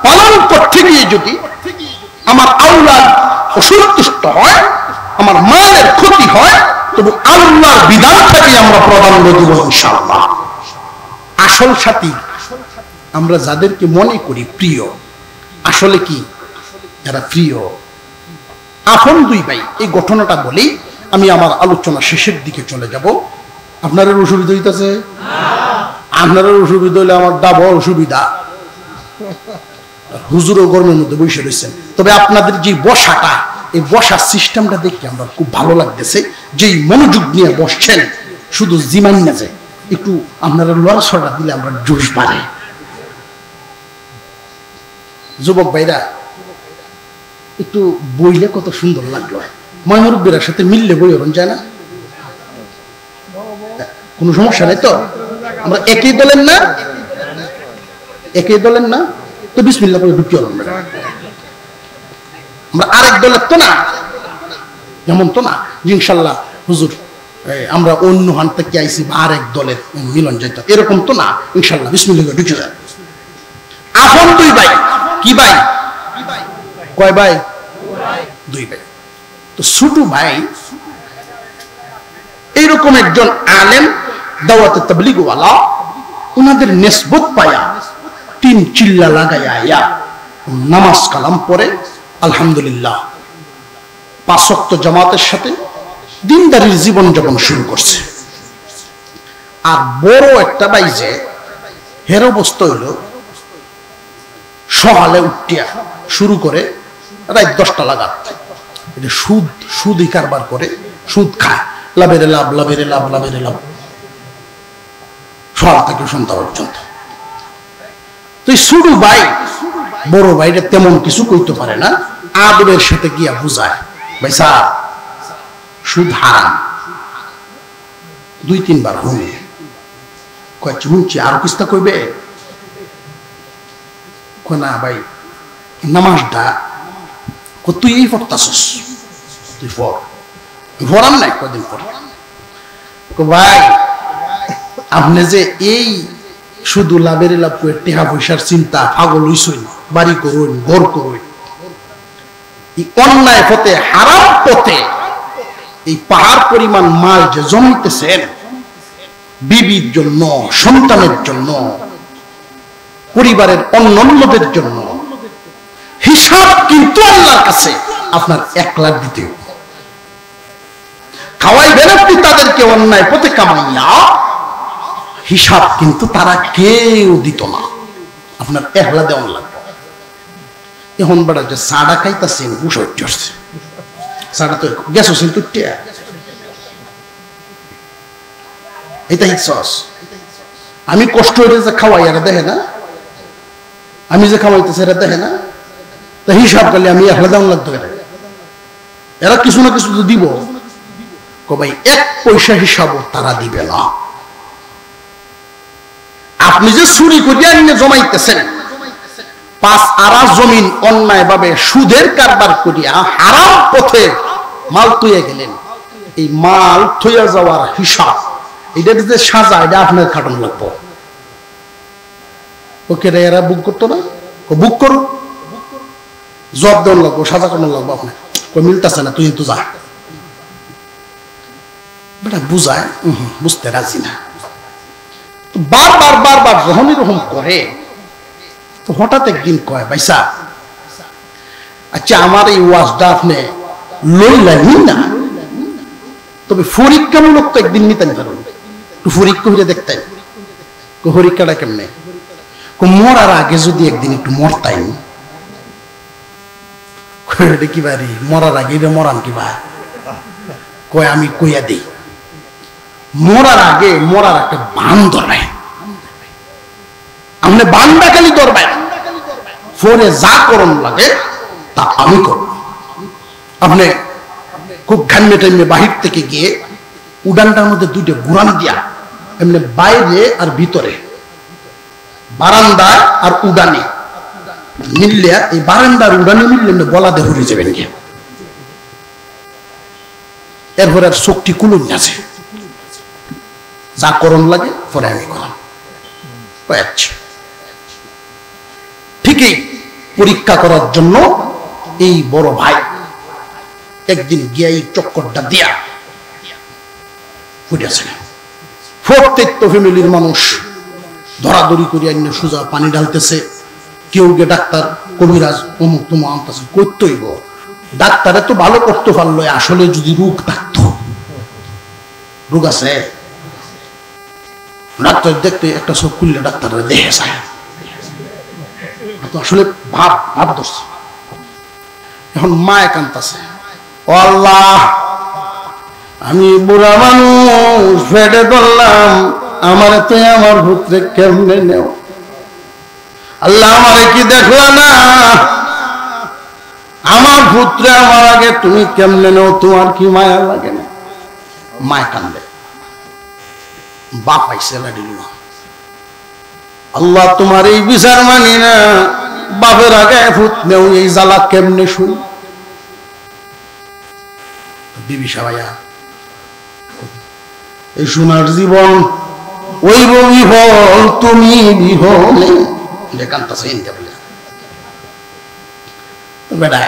পালন করতে গিয়ে যদি আমার আওলাদ অসন্তুষ্ট হয়, আমার মালের ক্ষতি হয়, তবু আল্লাহর বিধানটাকে আমরা প্রাধান্য দেব ইনশাআল্লাহ। আসল সাথী আমরা যাদেরকে মনে করি প্রিয়, আসলে কি এরা প্রিয়? আপন দুই ভাই, এই ঘটনাটা বলি, আমি আমার আলোচনা শেষের দিকে চলে যাব। আপনাদের অসুবিধা হইতেছে? আপনাদের অসুবিধা হইলে আমার ডাবল অসুবিধা। হুজুরও গরমের মধ্যে বসে রয়েছেন, তবে আপনাদের যে বসাটা, এই বসার সিস্টেমটা দেখে আমরা খুব ভালো লাগতেছে। যেই মনোযোগ নিয়ে বসছেন, শুধু জিমান না যায়, একটু আপনারা লড়াছড়া দিলে আমরা জোশ বাড়ে। যুবক ভাইরা একটু বইলে কত সুন্দর লাগলো, ময়মুরব্বীর সাথে মিললে বই ওরণ যায় না? কোনো সমস্যা নেই তো? আমরা একই দলের না? একই দলের না তো বিসমিল্লাহ করে ঢুকি হলাম। আমরা আরেক দলের তো না, যেমন তো না ইনশাল্লাহ হুজুর আমরা অন্য হান থেকে আইসি বা আরেক দলের মিলন যাইত, এরকম তো না। ইনশাল্লাহ বিসমিল্লাহ করে ঢুকে যায়। আপন দুই ভাই, কি ভাই? কয় ভাই? দুই ভাই। তো ছোট ভাই এইরকম একজন আলেম, দাওয়াতে তাবলীগওয়ালা, ওনাদের নিসবত পায়া তিন চিল্লা লাগাইয়া নামাজ কালাম পড়ে আলহামদুলিল্লাহ 5 ওয়াক্ত জামাতের সাথে দিনদারির জীবন যাপন শুরু করছে। আর বড় একটা বাইজে হের অবস্থা হইল সকালে উঠিয়া শুরু করে রাত 10টা লাগাত এটা সুদই কারবার করে, সুদ খায়, লাভের লাভ লাভের লাভ লাভের লাভ সকাল থেকে সন্ধ্যা পর্যন্ত। তো শুরু ভাই বড় ভাইটা তেমন কিছু কইতে পারে না, আদরের সাথে গিয়া বুঝায়, ভাই স্যার সুদ হারাম। 2-3 বার শুনে কয়েছে শুনছি আরো কিস্তা কইবে, না ভাই নামাজটা তুই এই পড়তাছস, তুই পড়ান নাই কদিন পর। ভাই আপনি যে এই শুধু লাভের লাভ করে টেহা পয়সার চিন্তা পাগল হইছই, বাড়ি করুন ঘর করুন, এই অন্যায় পথে হারাম পথে এই পাহাড় পরিমাণ মাল যে জমিতেছেন বিবির জন্য, সন্তানের জন্য, পরিবারের অন্যান্যদের জন্য, হিসাব কিন্তু আল্লাহর কাছে আপনার 1 লাখ দিতে হবে। খাওয়াইবেন আপনি তাদেরকে অন্যায় পথে কামাইয়া, হিসাব কিন্তু তারা কেউ দিত না, আপনার 1 লাখ দেওয়ান লাগবে। এখন বেড়া যে সাড়া খাইতেছেন উঠে চড়ছে, সাড়া তো গেছো তুটিয়া এটা হিসস। আমি কষ্ট হইলে যে খাওয়াই এরা দেখে না, আমি যে খাওয়াইতেছে এরা দেখে না, তা হিসাব করলে আমি 1 লাখ দেওয়ান লাগতো। এরা কিছু না কিছু তো দিব, ভাই 1 পয়সা হিসাবও তারা দিবে না। আপনি যে চুরি করিয়া নিয়ে জমাইতেছেন 5 আরা জমিন অন্যায় ভাবে সুদের কারবার করিয়া হারাম পথে মাল তুইয়া গেলেন, এই মাল থইয়া যাওয়ার হিসাব এটা যে সাজা এটা আপনার খাটানো লাগবো। ওকে এরা বুক করতো না, বুক করো, জব দেওয়ার লাগবো, সাজা করানো লাগবো। আপনার মিলতেছে না, তুই তো যা। বেটা বুঝায়, বুঝতে রাজি না। বারবার বারবার যখন এরকম করে, তো হঠাৎ একদিন কয়, ভাইসা আচ্ছা আমার এই ওয়াজটা আপনি লইলেন না, তবে পরীক্ষামূলক তো একদিন নিতেন পারেন, একটু পরীক্ষা হইলে দেখতেন। পরীক্ষাটা কেমনে? মরার আগে যদি একদিন একটু মরতাই। কি বাড়ি মরার আগে মরান কি বা কয়, আমি কইয়া দিই মরার আগে মরার একটা বান ধরবেন, আপনি বানটা খালি ধরবেন, ফোনে যা করণ লাগে তা আমি করব। আপনি খুব ঘামে টাইমে বাহির থেকে গিয়ে উডানটার মধ্যে 2টা গুড়ান দিয়া এমনি বাইরে আর ভিতরে, বারান্দা আর উডানে মিললে, এই বারান্দার উডানে মিললে গলা দিয়ে হয়ে যাবেন গিয়ে। এরপরে আর শক্তি কুলুন আছে, যা করণ লাগে পরে আমি করাম। ঠিকই পরীক্ষা করার জন্য এই বড় ভাই একদিন গিয়া এই চক্করটা দিয়া ফুটেছে। প্রত্যেক ফ্যামিলির মানুষ ধরাধরি করিয়া নিয়ে সোজা পানি ঢালতেছে, কেউ গে ডাক্তার কবিরাজ অমুক তুমুক আনতেছে, করতেইব। ডাক্তারে তো ভালো করতে পারলো, আসলে যদি রোগ থাকতো, রোগ আছে ডাক্তার দেখতে একটা চোখ খুললে ডাক্তাররা দেখে যায়, আসলে ভাব ভাব ধরছে। এখন মা একান্তাছে, ও আল্লাহ আমি বুড়া মানুষ ফেটে ধরলাম, আমার তো আমার পুত্রে কেমনে নেও, আল্লাহ আমারে কি দেখলা না, আমার পুত্রে আমার আগে তুমি কেমনে নেও, তোমার কি মায়া লাগে না? মায় কান্দে, বাপ আইসে দিল না, আল্লাহ তোমার এই বিচার মানি না, বাপের আগে ভূত নেও, এই জ্বালা কেমনে শুন। বিবি সাবাইয়া এই সোনার জীবন ওই বিহল, তুমি বিহলে কান্তাছে ইনতে বলে। বেটা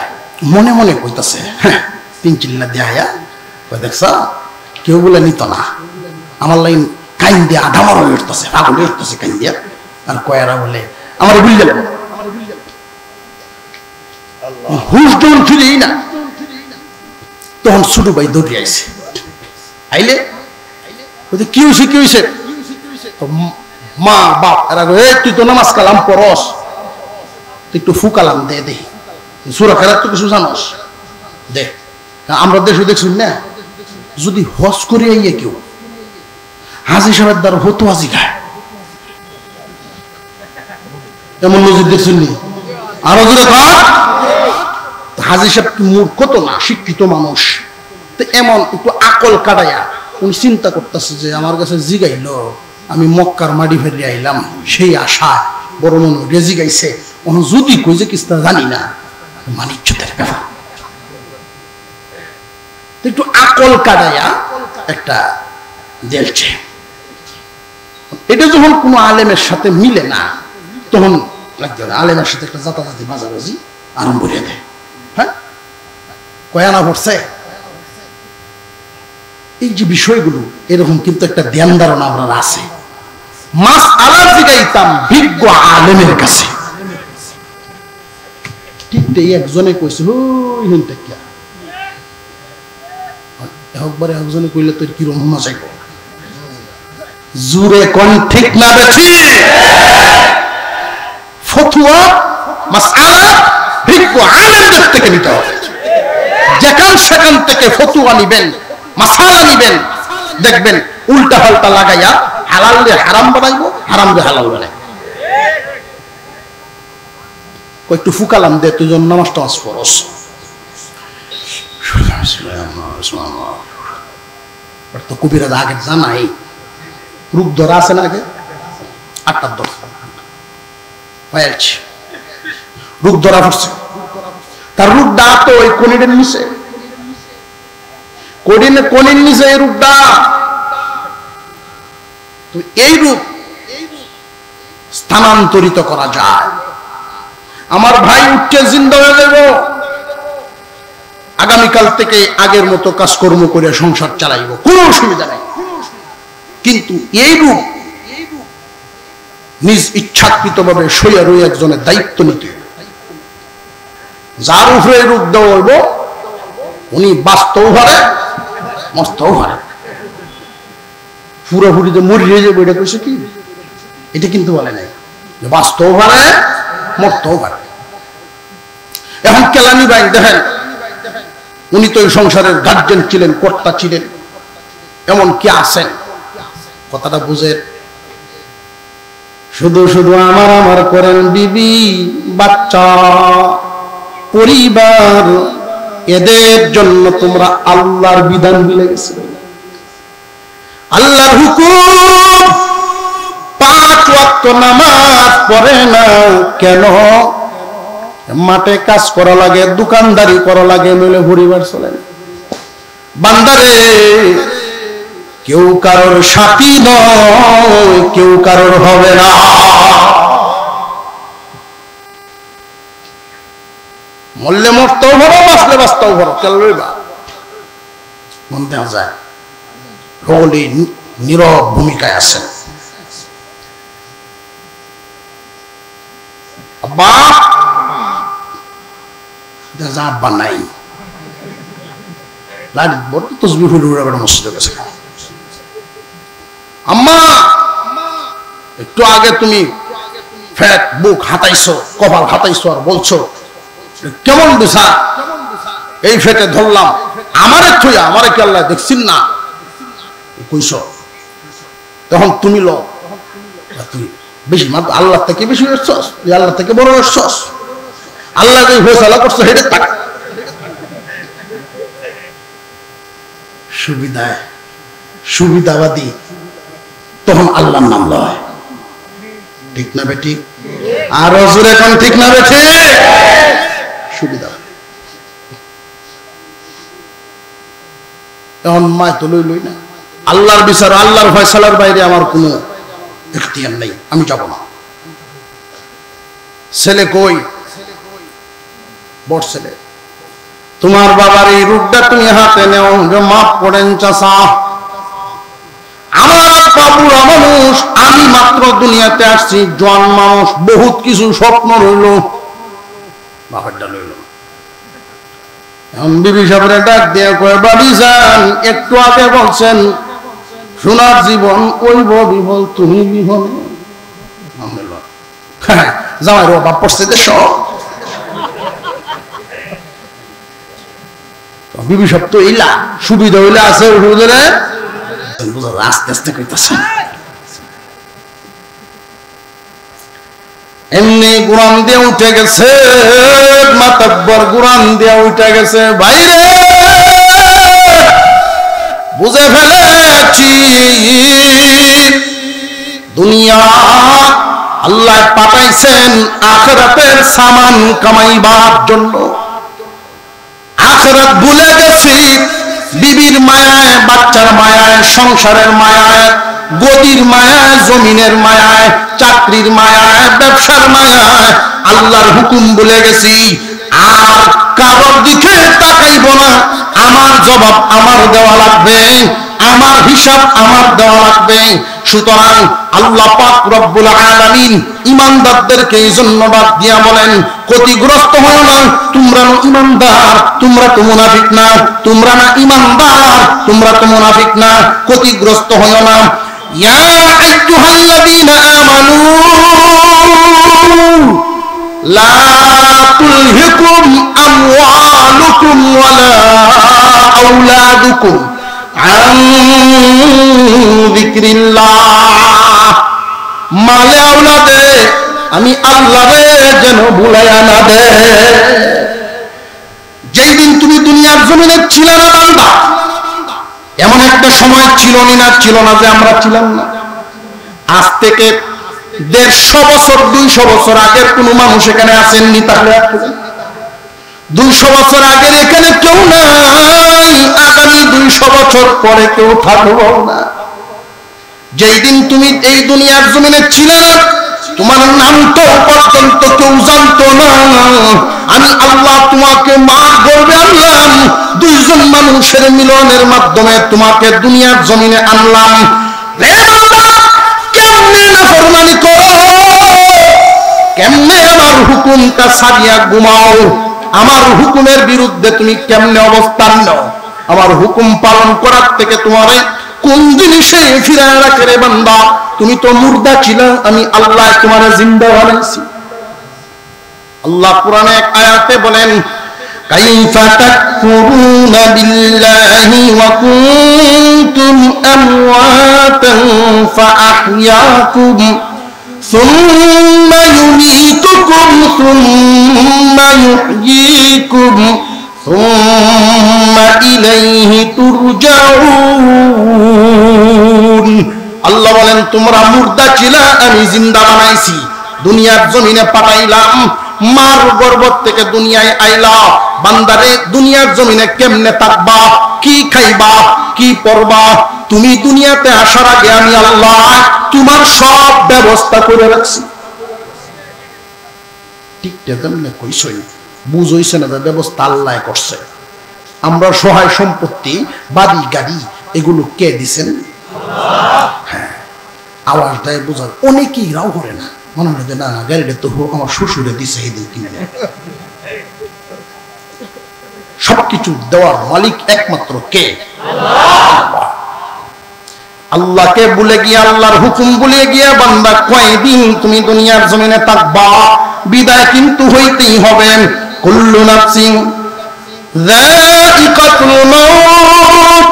মনে মনে কইতাছে, হ্যাঁ 3 চিল্লা দেয়া দেখছ কেউ বলে নিত না, আমার লাইন কাইন দিয়ে আধা মারা উঠতেছে, পাগল উঠতেছে কাইন দিয়া। আর কয়েরা বলে আমার ভুল গেল, হুশ ডোল ফিরেই না। তখন ছোট ভাই দৌড়ে আইছে, আইলে কি হয়েছে কি হয়েছে, মা বাপ এরা তুই তো নামাজ কালাম পরস, তুই একটু ফুকালাম দে দে, সূরা কেরাত তো কিছু জানস দে। আমরা দেশে দেখছি না, যদি হজ করে আইয়ে কেউ হাজি সাহেবের দ্বারা হতো হাজি খায়, এমন নজির দেখছেন নি? আরো জোরে থাক। হাজি সাহেব মূর্খ তো না, শিক্ষিত মানুষ, তো এমন একটু আকল কাটাইয়া উনি চিন্তা করতেছে যে আমার কাছে জিগাইল, আমি মক্কার মাটি ফেরিয়ে আইলাম, সেই আশা বড় মনে জিগাইছে, যদি কই যে কিস্তা জানি না, মানিজ্যতের ব্যাপার, একটু আকল কাটাইয়া একটা দেলছে। এটা যখন কোনো আলেমের সাথে মিলে না, তখন আলেমের সাথে একটা জাতাজাতি বাজাবাজি আরম্ভ করে দেয়। হ্যাঁ, কয়ানা পড়ছে, এই যে বিষয়গুলো, এরকম কিন্তু একটা ধ্যান ধারণা আমরা আছে। মাস আলা জিগাইতাম বিজ্ঞ আলেমের কাছে, ঠিক একজনে কইছিল একবারে একজনে কইলে তোর কিরম মনে চাইব, জুরে কোন ঠিক না বেঠি, ফতুয়া মাসআলা বিজ্ঞ আলেমদের থেকে নিতে হবে। যেখান সেখান থেকে ফতুয়া নিবেন, মাসালা নিবেন, দেখবেন উল্টা পাল্টা লাগাইয়া হালাল রে হারাম বানাইবো, হারাম রে হালাল বানাইবো। একটু ফুকালাম দে, তুই জন নামাজ টামাজ পড়স, তো কবিরাজ আগে জানাই রূপ ধরা আছে না, আগে 8টার দর রূপ ধরা পড়ছে, তার রূপটা তো ওই কনিরের নিচে, কনির নিচে এই রূপটা। তো এই রূপ স্থানান্তরিত করা যায়। আমার ভাই উঠে জিন্দা হয়ে যাব, আগামীকাল থেকে আগের মতো কাজকর্ম করে সংসার চালাইব, কোনো অসুবিধা নাই। কিন্তু এই রূপ নিজ ইচ্ছাকৃত ভাবে সইয়া রয়ে একজনের দায়িত্ব নিতে, যার উপরে রূপ দেওয়া হইব উনি বাস্তব হারে মস্তও হারে, পুরোপুরি যে মরিয়ে যাবে এটা কইছে কি, এটা কিন্তু বলে নাই যে বাস্তব হারে মস্তও হারে। এখন কেলানি ভাই দেখেন, উনি তো এই সংসারের গার্জেন ছিলেন, কর্তা ছিলেন, এমন কি আছেন, কথাটা বুঝেন। শুধু শুধু আমার আমার করেন বিবি বাচ্চা পরিবার, এদের জন্য তোমরা আল্লাহর বিধান ভুলে গেছো। আল্লাহর হুকুম 5 ওয়াক্ত নামাজ পড়ে না কেন? মাঠে কাজ করা লাগে, দোকানদারি করা লাগে, নইলে পরিবার চলে না। বান্দারে, কেউ কারোর সাথী নয়, কেউ কারোর হবে না। মরলে মরতেও ভরো, বাঁচলে বাঁচতেও ভরো, কেন লইবা? মন দেওয়া যায়, সকলেই নীরব ভূমিকায় আছে। আব্বা যা আব্বা নাই, বড় তসবিহ উড়ে মসজিদে গেছে। আম্মা একটু আগে তুমি ফ্যাট বুক হাতাইছো, কপাল হাতাইছো, আর বলছো কেমন দিশা, এই ফেটে ধরলাম, আমারে থইয়া আমারে কি আল্লাহ দেখছিন না কইস? তখন তুমি লো, তুই বেশি আল্লাহ থেকে বেশি এসছস, আল্লাহ থেকে বড় এসছস, আল্লাহ যে ফয়সালা করছো হেঁটে থাক। সুবিধায় সুবিধাবাদী, তখন আল্লাহর নাম লয়, ঠিক না বেটি? আর হজুর এখন ঠিক না বেঠে? সুবিধা এখন মায় তো লই না, আল্লাহর বিচার, আল্লাহর ফয়সালার বাইরে আমার কোনো ইখতিয়ার নেই, আমি যাব না। ছেলে কই? বড় ছেলে, তোমার বাবার এই রূপটা তুমি হাতে নেও, যে মাপ করেন চাচা, আমার বাবুরা মানুষ, আমি মাত্র দুনিয়াতে আসছি, জোয়ান মানুষ, বহুত কিছু স্বপ্ন রইল, বাবারটা রইল। বিবি সাহেবের ডাক দিয়ে কয় বাড়ি যান, একটু আগে বলছেন সোনার জীবন ওইব বিহল তুমি বিহল। হ্যাঁ জামাই রো বাপ পড়ছে দেশ। বিবি সাহেব তো এইলা সুবিধা হইলে আছে আস্তে আস্তে কইতেছে। এমনি গুরান দিয়ে উঠে গেছে, মাতাব্বর গুরান দিয়ে উঠে গেছে। বাইরে বুঝে ফেলেছি দুনিয়া আল্লাহ পাঠাইছেন আখিরাতের সামান কামাইবার জন্য। আখিরাত ভুলে গেছি বিবির মায়ায়, বাচ্চার মায়ায়, সংসারের মায়ায়, গদির মায়ায়, জমিনের মায়ায়, চাকরির মায়ায়, ব্যবসার মায়ায় আল্লাহর হুকুম ভুলে গেছি। আর কারোর দিকে তাকাইব না। আমার জবাব আমার দেওয়া লাগবে, আমার হিসাব আমার দেওয়া লাগবে। সুতরাং আল্লাহ পাক রব্বুল আলামিন ইমানদারদেরকে এই জন্য ডাক দিয়া বলেন, ক্ষতিগ্রস্ত হও না, তোমরা না ইমানদার, তোমরা তো মুনাফিক না, তোমরা না ইমানদার, তোমরা তো মুনাফিক না, ক্ষতিগ্রস্ত হও না। ইয়া আইয়ুহাল্লাযীনা আমানু লা তুলহিকুম আমওয়ালুকুম ওয়ালা আওলাদুকুম আন যিকরিল্লাহ। মালে আওলাদে আমি আল্লাহরে যেন ভুলাইয়া না দে। যেই দিন তুমি দুনিয়ার জমিনে ছিলে না বান্দা, এমন একটা সময় ছিল না যে আমরা ছিলাম না। আজ থেকে 150 বছর 200 বছর আগের কোন মানুষ এখানে আসেননি, তাহলে 200 বছর আগের এখানে কেউ নাই, আগামী 200 বছর পরে কেউ থাকবো না। যেই দিন তুমি এই দুনিয়ার জমিনে ছিলে না, তোমার নাম তো পর্যন্ত কেউ জানতো না। আমি আল্লাহ তোমাকে মাফ করবে আনলাম, দুইজন মানুষের মিলনের মাধ্যমে তোমাকে দুনিয়ার জমিনে আনলাম। কেমনে নাফরমানি করো, কেমনে আমার হুকুমটা ছাড়িয়া ঘুমাও, আমার হুকুমের বিরুদ্ধে তুমি কেমনে অবস্থান নাও, আমার হুকুম পালন করার থেকে তোমারে কোন জিনিসে ফিরায় রাখে রে বান্দা? তুমি তো মুর্দা ছিল, আমি আল্লাহ তোমারে জিন্দা বানাইছি। আল্লাহ কোরআনে এক আয়াতে বলেন, কাইফা তাকফুরুনা বিল্লাহি ওয়া কুনতুম আমওয়াতান ফাআহইয়াকুম সুম্মা ইউমীতুকুম সুম্মা ইউহয়ীকুম সুম্মা ইলাইহি তুরজাউন। আল্লাহ বলেন, তোমরা মুর্দা ছিলা, আমি জিন্দা বানাইছি, দুনিয়ার জমিনে পাঠাইলাম, মার গর্ভ থেকে দুনিয়ায় আইলা। বান্দারে দুনিয়ার জমিনে কেমনে থাকবা, কি খাইবা, কি পরবা, তুমি দুনিয়াতে আসার আগে আমি আল্লাহ তোমার সব ব্যবস্থা করে রাখছি। ঠিক তেমনি কইছই, বুঝইছে না, ব্যবস্থা আল্লাহ করছে। আমরা সহায় সম্পত্তি, বাড়ি গাড়ি এগুলো কে দিছেন? হ্যাঁ, আওয়াজ দেয় বোঝার অনেকেই রাও করে না, মনে হয় যে না গাড়িটা তো আমার শ্বশুরে দিছে এদিন কিনে। সবকিছু দেওয়ার মালিক একমাত্র কে? আল্লাহকে ভুলে গিয়ে, আল্লাহর হুকুম ভুলে গিয়ে বান্দা কয়দিন তুমি দুনিয়ার জমিনে থাকবা? বিদায় কিন্তু হইতেই হবে। কুল্লু নাফসিন যায়িকাতুল মাউত,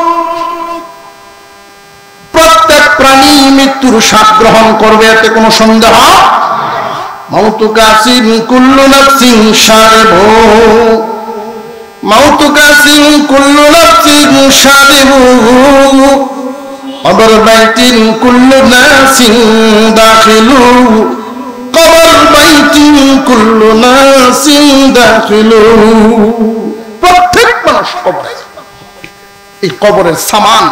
প্রত্যেক প্রাণী মৃত্যুর স্বাদ গ্রহণ করবে, এতে কোনো সন্দেহ। মাউতু কাসিন কুল্লু নাফসিন শারিবু, মাউতু কাসিন কুল্লু নাফসিন শারিবু, কবর বাইতিন কুল্লু নাসিন দাখিলু, কবর বাইতিন কুল্লু নাসিন দাখিলু। প্রত্যেক মানুষ কবরে, এই কবরের সামান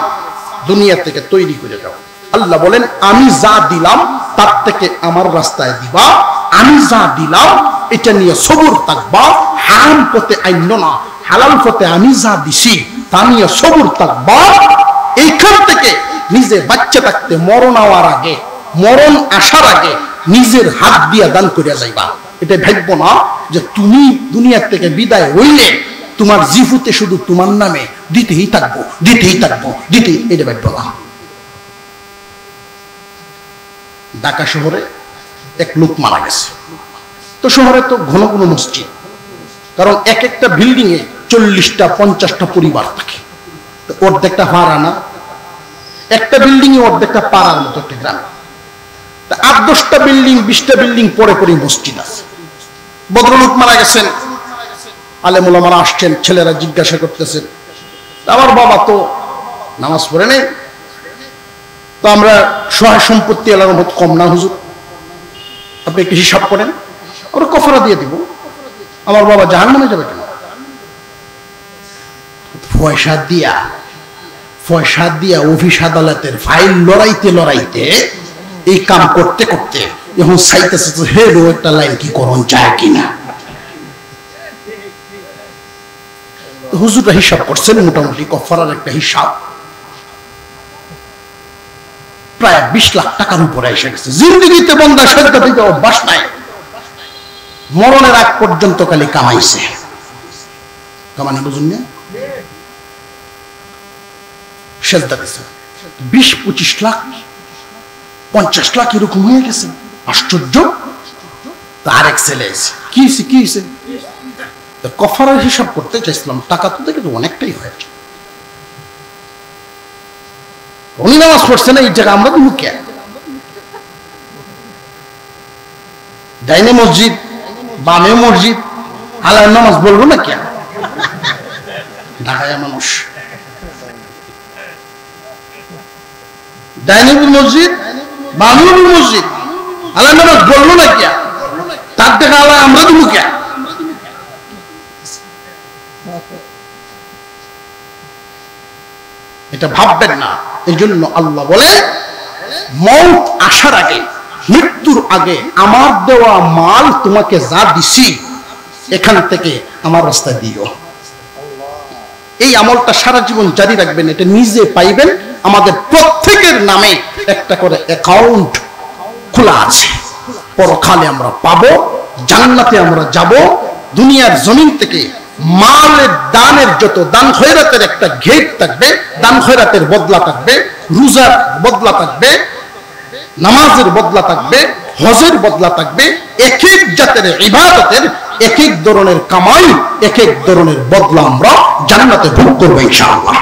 দুনিয়া থেকে তৈরি করে দাও। আল্লাহ বলেন, আমি যা দিলাম তার থেকে আমার রাস্তায় দিবা, আমি যা দিলাম এটা নিয়ে সবুর থাকবা, হারাম পথে আইন না, হালাল পথে আমি যা দিছি তা নিয়ে সবুর থাকবা। এইখান থেকে নিজে বাচ্চা থাকতে মরণ আওয়ার আগে, মরণ আসার আগে নিজের হাত দিয়া দান করিয়া যাইবা। এটা ভাববো না যে তুমি দুনিয়ার থেকে বিদায় হইলে তোমার জিফুতে শুধু তোমার নামে দিতেই থাকবো, দিতেই থাকবো, দিতেই। এটা ভাই বলা। ঢাকা শহরে এক লোক মারা গেছে। তো শহরে তো ঘন ঘন মসজিদ, কারণ এক একটা বিল্ডিং এ 40টা 50টা পরিবার থাকে। তো অর্ধেকটা ভাড়া না, একটা বিল্ডিং এ অর্ধেকটা পাড়ার মতো একটা গ্রাম। 8-10টা বিল্ডিং 20টা বিল্ডিং পরে পরে মসজিদ আছে। ভদ্রলোক মারা গেছেন, আলেম ওলামারা আসছেন, ছেলেরা জিজ্ঞাসা করতেছেন, আমার বাবা তো নামাজ পড়ে নেই, তো আমরা সহায় সম্পত্তি এলাকার মতো কম না হুজুর, আপনি একটু হিসাব করেন, আমরা কফারা দিয়ে দিব, আমার বাবা জাহান্নামে যাবে কেন? পয়সা দিয়া অফিস আদালতের ফাইল লড়াইতে লড়াইতে এই কাম করতে করতে এখন চাইতেছে তো হেরো একটা লাইন কি করণ যায় কিনা। হুজুররা হিসাব করছেন, মোটামুটি কফারার একটা হিসাব প্রায় 20 লাখ টাকার উপরে এসে গেছে। জিন্দিগিতে বন্ধা সেজদা দিতে অভ্যাস নাই, মরণের আগ পর্যন্ত খালি কামাইছে। কামানি বুঝুন না, সেজদা দিছে 20-25 লাখ 50 লাখ এরকম হয়ে গেছে। আশ্চর্য। তার এক ছেলে এসে কি হয়েছে কফারের হিসাব করতে চাইছিলাম, টাকা তো দেখে তো অনেকটাই হয়েছে। উনি নামাজ পড়ছে না, এই জায়গা আমরা তো মুখে ডাইনে মসজিদ বামে মসজিদ, আলাদা নামাজ বলবো না কেন? ঢাকায় মানুষ ডাইনে মসজিদ বামে মসজিদ, আলাদা নামাজ বলবো না কেন? তার দেখা আলাদা আমরা তো মুখে। এটা ভাববেন না। এই জন্য আল্লাহ বলে মওত আসার আগে, মৃত্যুর আগে আমার দেওয়া মাল তোমাকে যা দিছি এখান থেকে আমার রাস্তায় দিও। এই আমলটা সারা জীবন জারি রাখবেন, এটা নিজে পাইবেন। আমাদের প্রত্যেকের নামে একটা করে অ্যাকাউন্ট খোলা আছে, পরকালে আমরা পাবো, জান্নাতে আমরা যাব। দুনিয়ার জমিন থেকে মালের দানের যত দান খয়রাতের একটা ঘেট থাকবে, দান খয়রাতের বদলা থাকবে, রোজার বদলা থাকবে, নামাজের বদলা থাকবে, হজের বদলা থাকবে। এক এক জাতের ইবাদতের এক এক ধরনের কামাই, এক এক ধরনের বদলা আমরা জান্নাতে ভোগ করবো ইনশাআল্লাহ।